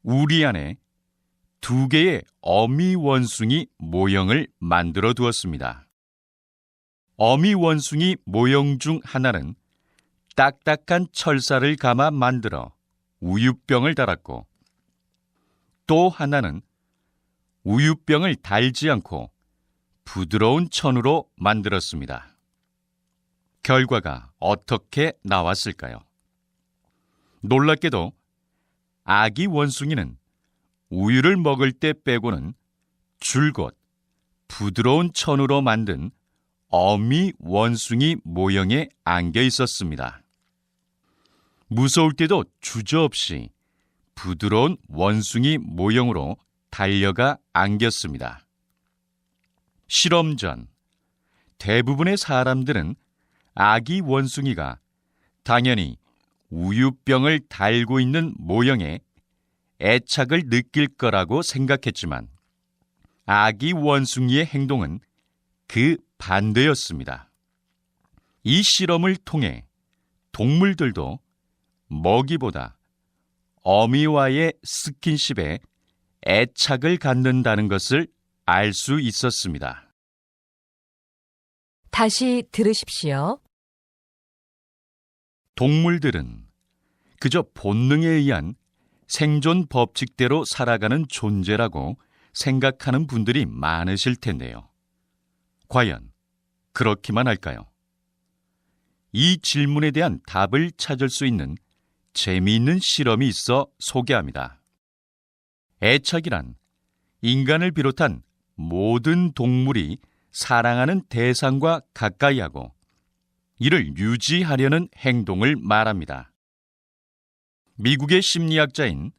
우리 안에 2개의 어미 원숭이 모형을 만들어 두었습니다. 어미 원숭이 모형 중 하나는 딱딱한 철사를 감아 만들어 우유병을 달았고, 또 하나는 우유병을 달지 않고 부드러운 천으로 만들었습니다. 결과가 어떻게 나왔을까요? 놀랍게도 아기 원숭이는 우유를 먹을 때 빼고는 줄곧 부드러운 천으로 만든 어미 원숭이 모형에 안겨 있었습니다. 무서울 때도 주저없이 부드러운 원숭이 모형으로 달려가 안겼습니다. 실험 전 대부분의 사람들은 아기 원숭이가 당연히 우유병을 달고 있는 모형에 애착을 느낄 거라고 생각했지만 아기 원숭이의 행동은 그 반대였습니다. 이 실험을 통해 동물들도 먹이보다 어미와의 스킨십에 애착을 갖는다는 것을 알 수 있었습니다. 다시 들으십시오. 동물들은 그저 본능에 의한 생존 법칙대로 살아가는 존재라고 생각하는 분들이 많으실 텐데요. 과연 그렇기만 할까요? 이 질문에 대한 답을 찾을 수 있는 재미있는 실험이 있어 소개합니다. 애착이란 인간을 비롯한 모든 동물이 사랑하는 대상과 가까이 하고 이를 유지하려는 행동을 말합니다. 미국의 심리학자인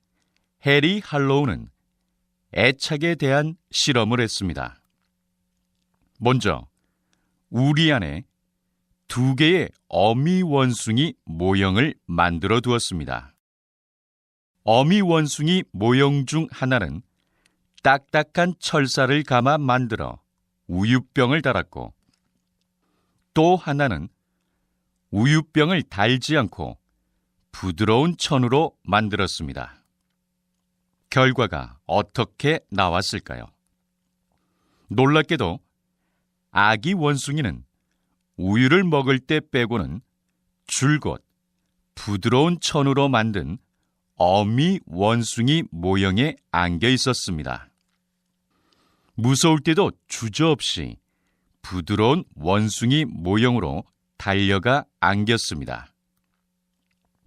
해리 할로우는 애착에 대한 실험을 했습니다. 먼저 우리 안에 2개의 어미 원숭이 모형을 만들어 두었습니다. 어미 원숭이 모형 중 하나는 딱딱한 철사를 감아 만들어 우유병을 달았고, 또 하나는 우유병을 달지 않고 부드러운 천으로 만들었습니다. 결과가 어떻게 나왔을까요? 놀랍게도 아기 원숭이는 우유를 먹을 때 빼고는 줄곧 부드러운 천으로 만든 어미 원숭이 모형에 안겨 있었습니다. 무서울 때도 주저없이 부드러운 원숭이 모형으로 달려가 안겼습니다.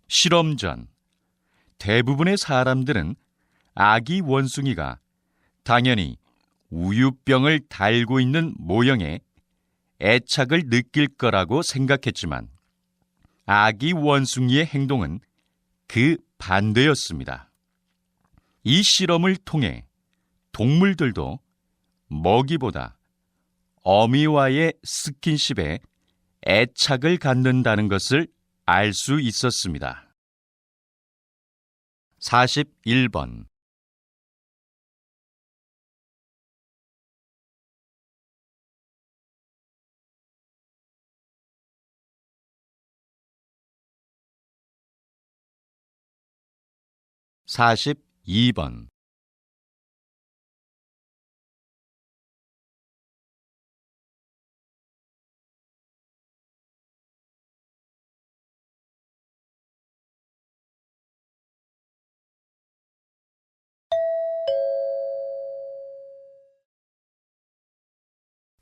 실험 전 대부분의 사람들은 아기 원숭이가 당연히 우유병을 달고 있는 모형에 애착을 느낄 거라고 생각했지만 아기 원숭이의 행동은 그 반대였습니다. 이 실험을 통해 동물들도 먹이보다 어미와의 스킨십에 애착을 갖는다는 것을 알 수 있었습니다. 41번 42번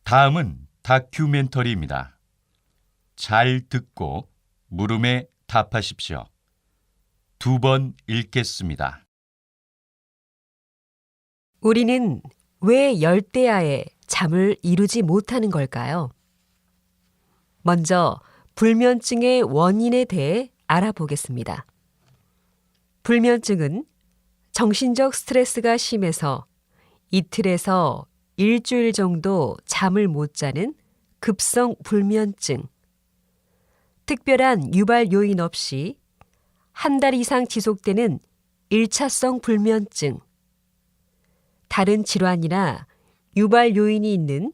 다음은 다큐멘터리입니다. 잘 듣고 물음에 답하십시오. 2번 읽겠습니다. 우리는 왜 열대야에 잠을 이루지 못하는 걸까요? 먼저 불면증의 원인에 대해 알아보겠습니다. 불면증은 정신적 스트레스가 심해서 이틀에서 일주일 정도 잠을 못 자는 급성 불면증, 특별한 유발 요인 없이 한 달 이상 지속되는 일차성 불면증, 다른 질환이나 유발 요인이 있는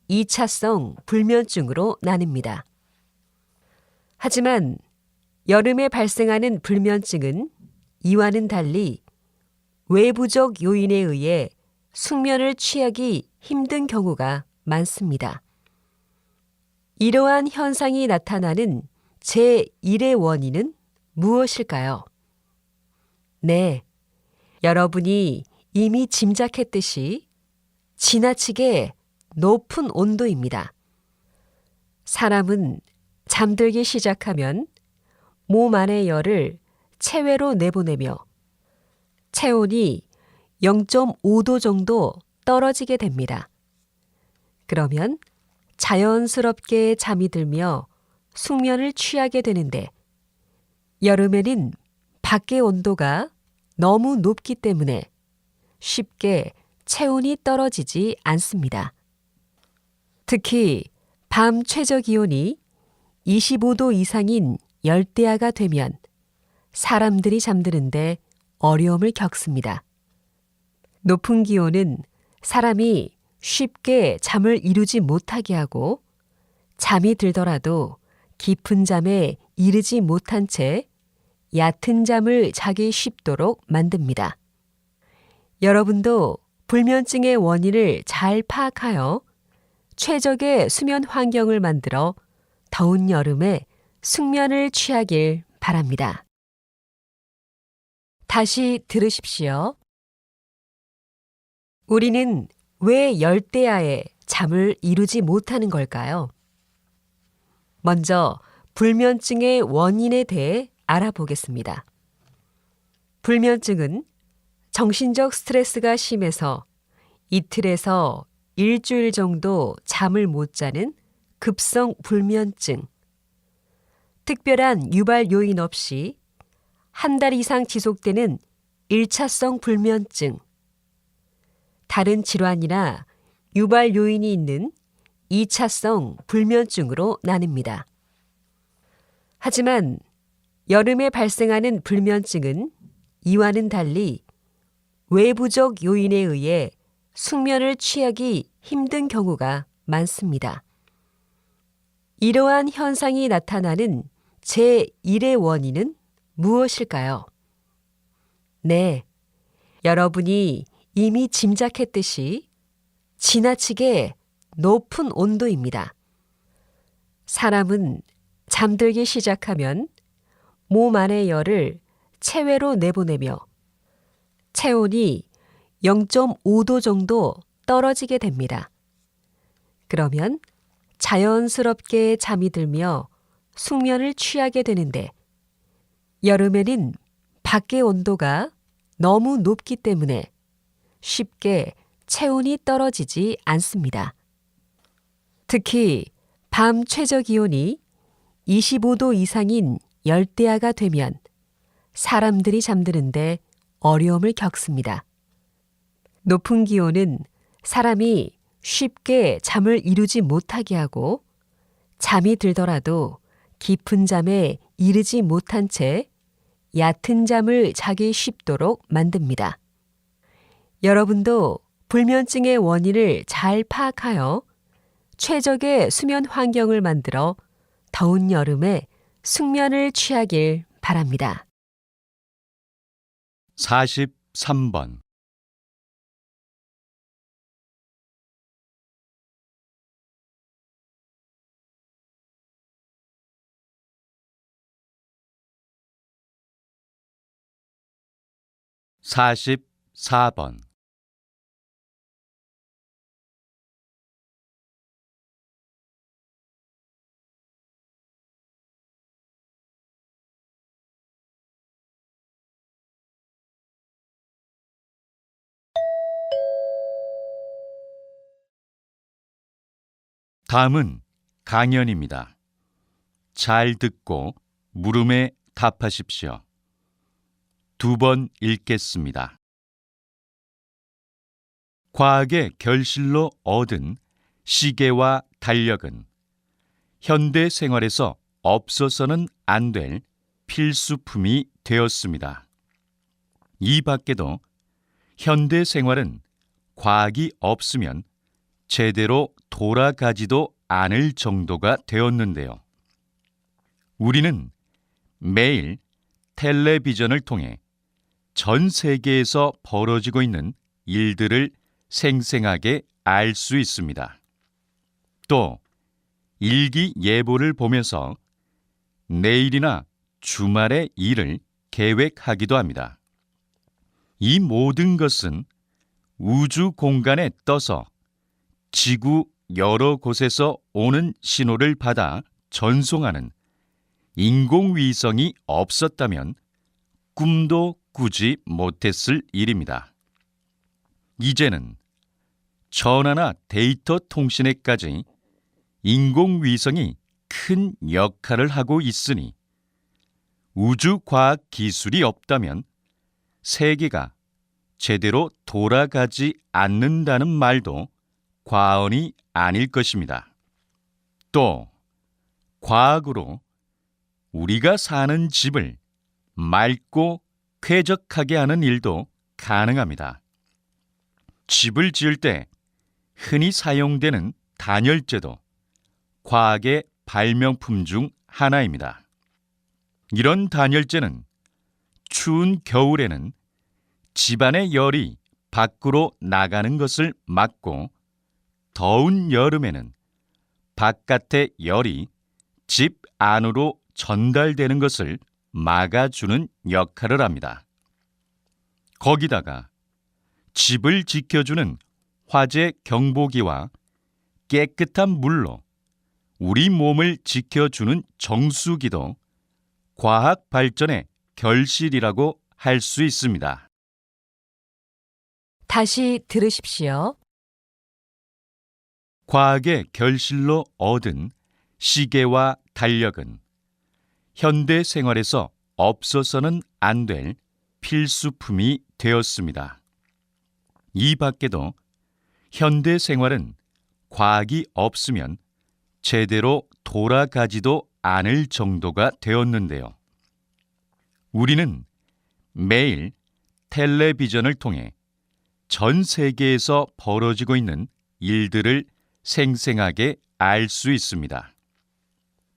2차성 불면증으로 나뉩니다. 하지만 여름에 발생하는 불면증은 이와는 달리 외부적 요인에 의해 숙면을 취하기 힘든 경우가 많습니다. 이러한 현상이 나타나는 제1의 원인은 무엇일까요? 네, 여러분이 이미 짐작했듯이 지나치게 높은 온도입니다. 사람은 잠들기 시작하면 몸 안의 열을 체외로 내보내며 체온이 0.5도 정도 떨어지게 됩니다. 그러면 자연스럽게 잠이 들며 숙면을 취하게 되는데 여름에는 밖의 온도가 너무 높기 때문에 쉽게 체온이 떨어지지 않습니다. 특히 밤 최저 기온이 25도 이상인 열대야가 되면 사람들이 잠드는데 어려움을 겪습니다. 높은 기온은 사람이 쉽게 잠을 이루지 못하게 하고 잠이 들더라도 깊은 잠에 이르지 못한 채 얕은 잠을 자기 쉽도록 만듭니다. 여러분도 불면증의 원인을 잘 파악하여 최적의 수면 환경을 만들어 더운 여름에 숙면을 취하길 바랍니다. 다시 들으십시오. 우리는 왜 열대야에 잠을 이루지 못하는 걸까요? 먼저 불면증의 원인에 대해 알아보겠습니다. 불면증은 정신적 스트레스가 심해서 이틀에서 일주일 정도 잠을 못 자는 급성 불면증, 특별한 유발 요인 없이 한 달 이상 지속되는 일차성 불면증, 다른 질환이나 유발 요인이 있는 2차성 불면증으로 나뉩니다. 하지만 여름에 발생하는 불면증은 이와는 달리 외부적 요인에 의해 숙면을 취하기 힘든 경우가 많습니다. 이러한 현상이 나타나는 제1의 원인은 무엇일까요? 네, 여러분이 이미 짐작했듯이 지나치게 높은 온도입니다. 사람은 잠들기 시작하면 몸 안의 열을 체외로 내보내며 체온이 0.5도 정도 떨어지게 됩니다. 그러면 자연스럽게 잠이 들며 숙면을 취하게 되는데 여름에는 밖의 온도가 너무 높기 때문에 쉽게 체온이 떨어지지 않습니다. 특히 밤 최저 기온이 25도 이상인 열대야가 되면 사람들이 잠드는데 어려움을 겪습니다. 높은 기온은 사람이 쉽게 잠을 이루지 못하게 하고 잠이 들더라도 깊은 잠에 이르지 못한 채 얕은 잠을 자기 쉽도록 만듭니다. 여러분도 불면증의 원인을 잘 파악하여 최적의 수면 환경을 만들어 더운 여름에 숙면을 취하길 바랍니다. 43번. 사십사 번. 다음은 강연입니다. 잘 듣고 물음에 답하십시오. 2번 읽겠습니다. 과학의 결실로 얻은 시계와 달력은 현대 생활에서 없어서는 안 될 필수품이 되었습니다. 이 밖에도 현대 생활은 과학이 없으면 제대로 돌아가지도 않을 정도가 되었는데요. 우리는 매일 텔레비전을 통해 전 세계에서 벌어지고 있는 일들을 생생하게 알 수 있습니다. 또 일기예보를 보면서 내일이나 주말의 일을 계획하기도 합니다. 이 모든 것은 우주 공간에 떠서 지구 여러 곳에서 오는 신호를 받아 전송하는 인공위성이 없었다면 꿈도 꾸지 못했을 일입니다. 이제는 전화나 데이터 통신에까지 인공위성이 큰 역할을 하고 있으니 우주과학 기술이 없다면 세계가 제대로 돌아가지 않는다는 말도 과언이 아닐 것입니다. 또 과학으로 우리가 사는 집을 맑고 쾌적하게 하는 일도 가능합니다. 집을 지을 때 흔히 사용되는 단열재도 과학의 발명품 중 하나입니다. 이런 단열재는 추운 겨울에는 집안의 열이 밖으로 나가는 것을 막고 더운 여름에는 바깥의 열이 집 안으로 전달되는 것을 막아주는 역할을 합니다. 거기다가 집을 지켜주는 화재 경보기와 깨끗한 물로 우리 몸을 지켜주는 정수기도 과학 발전의 결실이라고 할 수 있습니다. 다시 들으십시오. 과학의 결실로 얻은 시계와 달력은 현대 생활에서 없어서는 안 될 필수품이 되었습니다. 이 밖에도 현대 생활은 과학이 없으면 제대로 돌아가지도 않을 정도가 되었는데요. 우리는 매일 텔레비전을 통해 전 세계에서 벌어지고 있는 일들을 생생하게 알 수 있습니다.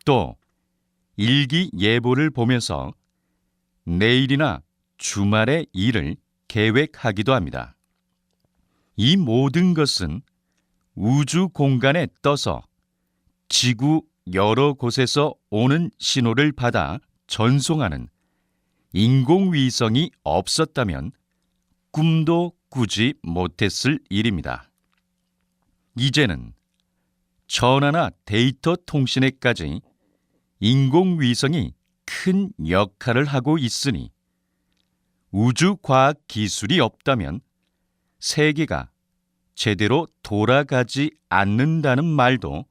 또 일기예보를 보면서 내일이나 주말의 일을 계획하기도 합니다. 이 모든 것은 우주 공간에 떠서 지구 여러 곳에서 오는 신호를 받아 전송하는 인공위성이 없었다면 꿈도 꾸지 못했을 일입니다. 이제는 전화나 데이터 통신에까지 인공위성이 큰 역할을 하고 있으니 우주과학 기술이 없다면 세계가 제대로 돌아가지 않는다는 말도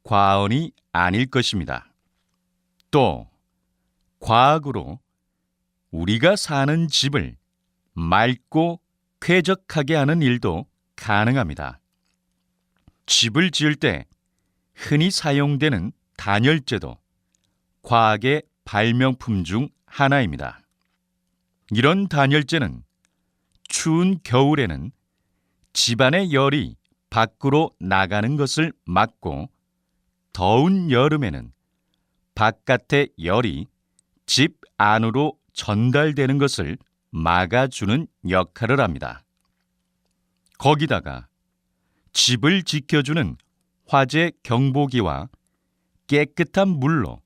과언이 아닐 것입니다. 또 과학으로 우리가 사는 집을 맑고 쾌적하게 하는 일도 가능합니다. 집을 지을 때 흔히 사용되는 단열재도 과학의 발명품 중 하나입니다. 이런 단열재는 추운 겨울에는 집안의 열이 밖으로 나가는 것을 막고 더운 여름에는 바깥의 열이 집 안으로 전달되는 것을 막아주는 역할을 합니다. 거기다가 집을 지켜주는 화재 경보기와 깨끗한 물로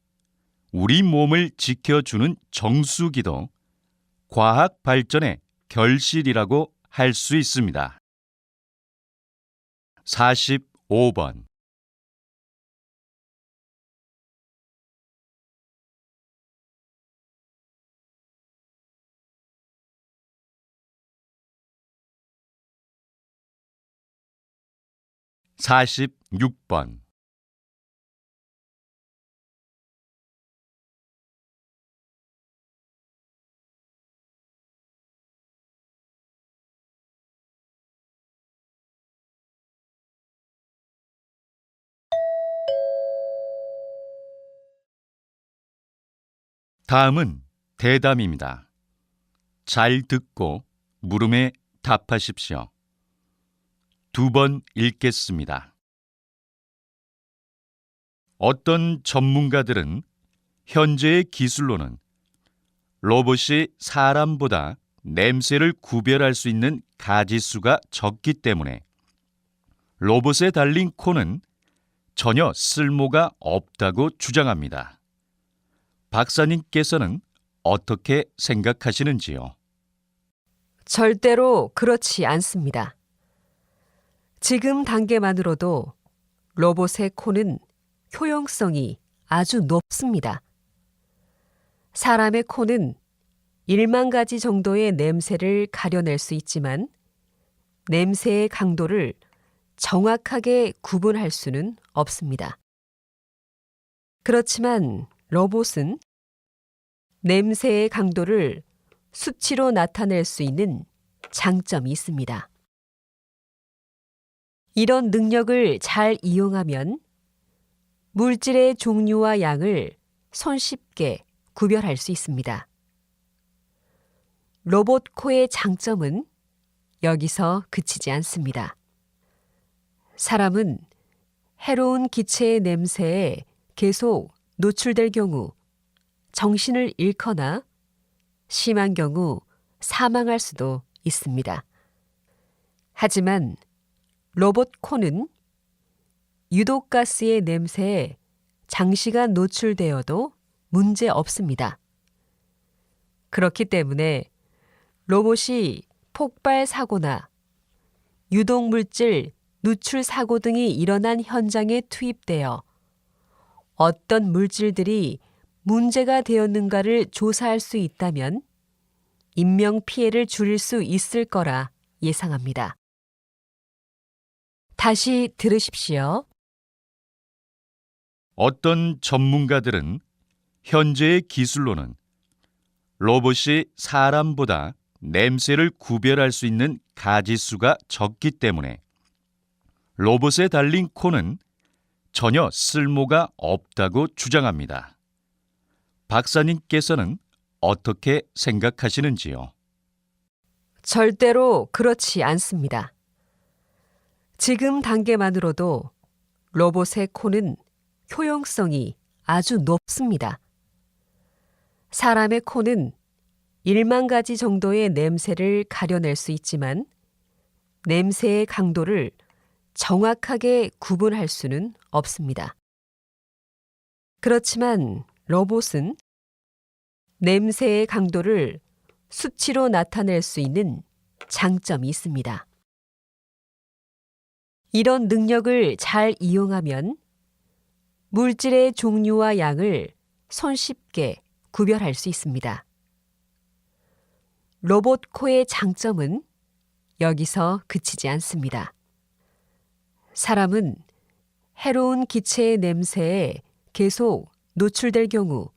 우리 몸을 지켜주는 정수기도 과학 발전의 결실이라고 할 수 있습니다. 45번 46번 다음은 대담입니다. 잘 듣고 물음에 답하십시오. 2번 읽겠습니다. 어떤 전문가들은 현재의 기술로는 로봇이 사람보다 냄새를 구별할 수 있는 가지수가 적기 때문에 로봇에 달린 코는 전혀 쓸모가 없다고 주장합니다. 박사님께서는 어떻게 생각하시는지요? 절대로 그렇지 않습니다. 지금 단계만으로도 로봇의 코는 효용성이 아주 높습니다. 사람의 코는 1만 가지 정도의 냄새를 가려낼 수 있지만 냄새의 강도를 정확하게 구분할 수는 없습니다. 그렇지만 로봇은 냄새의 강도를 수치로 나타낼 수 있는 장점이 있습니다. 이런 능력을 잘 이용하면 물질의 종류와 양을 손쉽게 구별할 수 있습니다. 로봇 코의 장점은 여기서 그치지 않습니다. 사람은 해로운 기체의 냄새에 계속 노출될 경우 정신을 잃거나 심한 경우 사망할 수도 있습니다. 하지만 로봇 코는 유독가스의 냄새에 장시간 노출되어도 문제 없습니다. 그렇기 때문에 로봇이 폭발 사고나 유독물질 누출 사고 등이 일어난 현장에 투입되어 어떤 물질들이 문제가 되었는가를 조사할 수 있다면 인명 피해를 줄일 수 있을 거라 예상합니다. 다시 들으십시오. 어떤 전문가들은 현재의 기술로는 로봇이 사람보다 냄새를 구별할 수 있는 가지수가 적기 때문에 로봇에 달린 코는 전혀 쓸모가 없다고 주장합니다. 박사님께서는 어떻게 생각하시는지요? 절대로 그렇지 않습니다. 지금 단계만으로도 로봇의 코는 효용성이 아주 높습니다. 사람의 코는 1만 가지 정도의 냄새를 가려낼 수 있지만 냄새의 강도를 정확하게 구분할 수는 없습니다. 그렇지만 로봇은 냄새의 강도를 수치로 나타낼 수 있는 장점이 있습니다. 이런 능력을 잘 이용하면 물질의 종류와 양을 손쉽게 구별할 수 있습니다. 로봇 코의 장점은 여기서 그치지 않습니다. 사람은 해로운 기체의 냄새에 계속 노출될 경우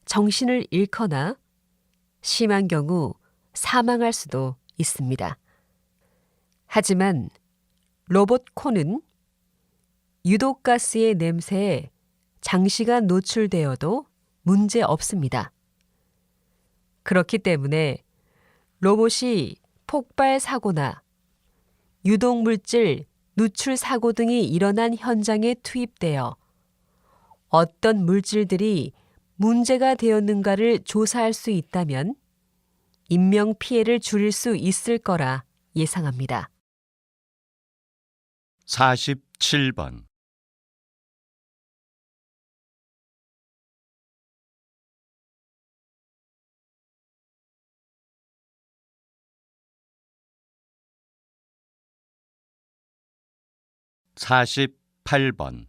정신을 잃거나 심한 경우 사망할 수도 있습니다. 하지만 로봇 코는 유독가스의 냄새에 장시간 노출되어도 문제 없습니다. 그렇기 때문에 로봇이 폭발 사고나 유독물질 누출 사고 등이 일어난 현장에 투입되어 어떤 물질들이 문제가 되었는가를 조사할 수 있다면 인명 피해를 줄일 수 있을 거라 예상합니다. 47번. (48번)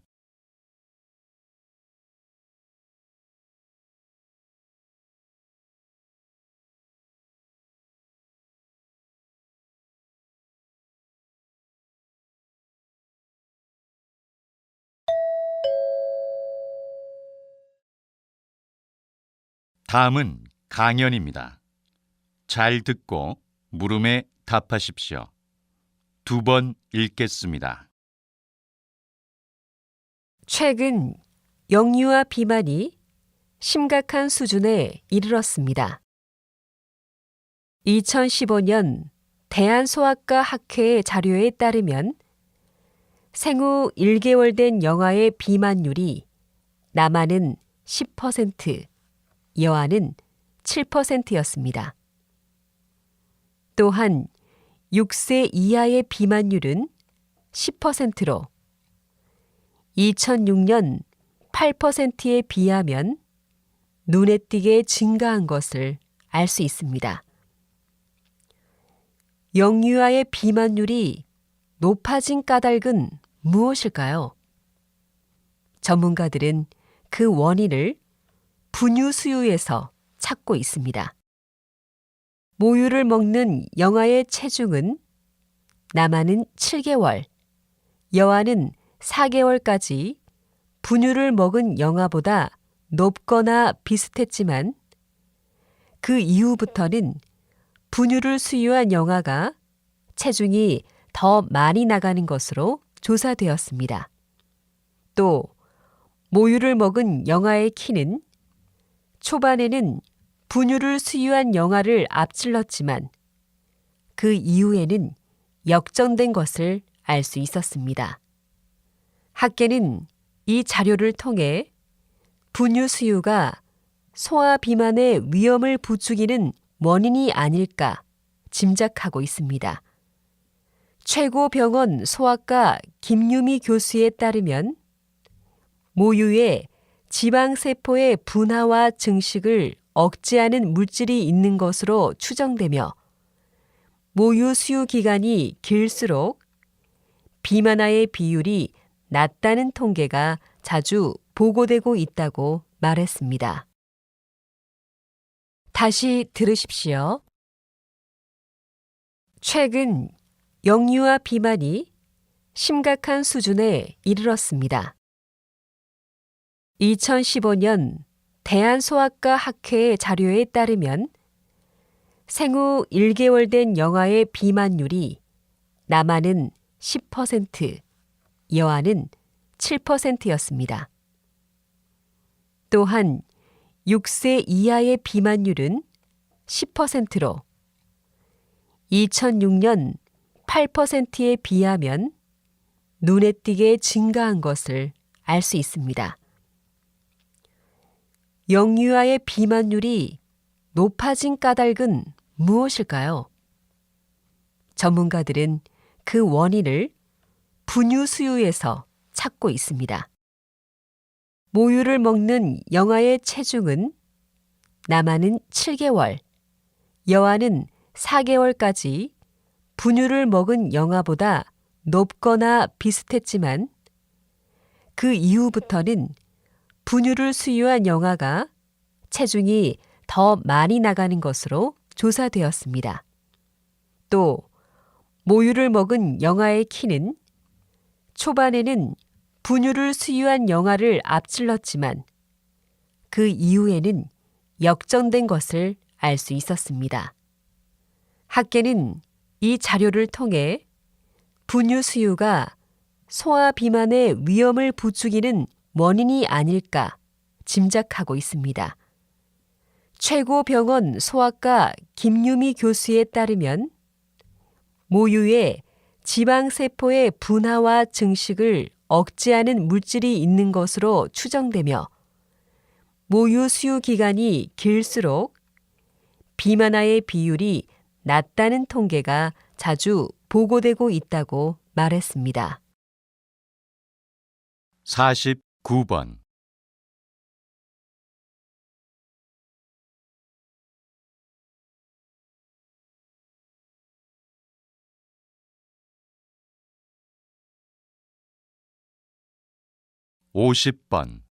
다음은 강연입니다. 잘 듣고 물음에 답하십시오. 2번 읽겠습니다. 최근 영유아 비만이 심각한 수준에 이르렀습니다. 2015년 대한소아과 학회 자료에 따르면 생후 1개월 된 영아의 비만율이 남아는 10%, 여아는 7%였습니다. 또한 6세 이하의 비만율은 10%로 2006년 8%에 비하면 눈에 띄게 증가한 것을 알 수 있습니다. 영유아의 비만율이 높아진 까닭은 무엇일까요? 전문가들은 그 원인을 분유 수유에서 찾고 있습니다. 모유를 먹는 영아의 체중은 남아는 7개월, 여아는 4개월까지 분유를 먹은 영아보다 높거나 비슷했지만 그 이후부터는 분유를 수유한 영아가 체중이 더 많이 나가는 것으로 조사되었습니다. 또 모유를 먹은 영아의 키는 초반에는 분유를 수유한 영아를 앞질렀지만 그 이후에는 역전된 것을 알 수 있었습니다. 학계는 이 자료를 통해 분유 수유가 소아 비만의 위험을 부추기는 원인이 아닐까 짐작하고 있습니다. 최고병원 소아과 김유미 교수에 따르면 모유에 지방세포의 분화와 증식을 억제하는 물질이 있는 것으로 추정되며 모유 수유 기간이 길수록 비만아의 비율이 낮다는 통계가 자주 보고되고 있다고 말했습니다. 다시 들으십시오. 최근 영유아 비만이 심각한 수준에 이르렀습니다. 2015년 대한소아과 학회 자료에 따르면 생후 1개월 된 영아의 비만율이 남아는 10%, 여아는 7%였습니다. 또한 6세 이하의 비만율은 10%로 2006년 8%에 비하면 눈에 띄게 증가한 것을 알 수 있습니다. 영유아의 비만율이 높아진 까닭은 무엇일까요? 전문가들은 그 원인을 분유 수유에서 찾고 있습니다. 모유를 먹는 영아의 체중은 남아는 7개월, 여아는 4개월까지 분유를 먹은 영아보다 높거나 비슷했지만 그 이후부터는 분유를 수유한 영아가 체중이 더 많이 나가는 것으로 조사되었습니다. 또 모유를 먹은 영아의 키는 초반에는 분유를 수유한 영아를 앞질렀지만 그 이후에는 역전된 것을 알 수 있었습니다. 학계는 이 자료를 통해 분유 수유가 소아 비만의 위험을 부추기는 원인이 아닐까 짐작하고 있습니다. 최고병원 소아과 김유미 교수에 따르면 모유에 지방세포의 분화와 증식을 억제하는 물질이 있는 것으로 추정되며 모유 수유 기간이 길수록 비만아의 비율이 낮다는 통계가 자주 보고되고 있다고 말했습니다. 49번. (50번)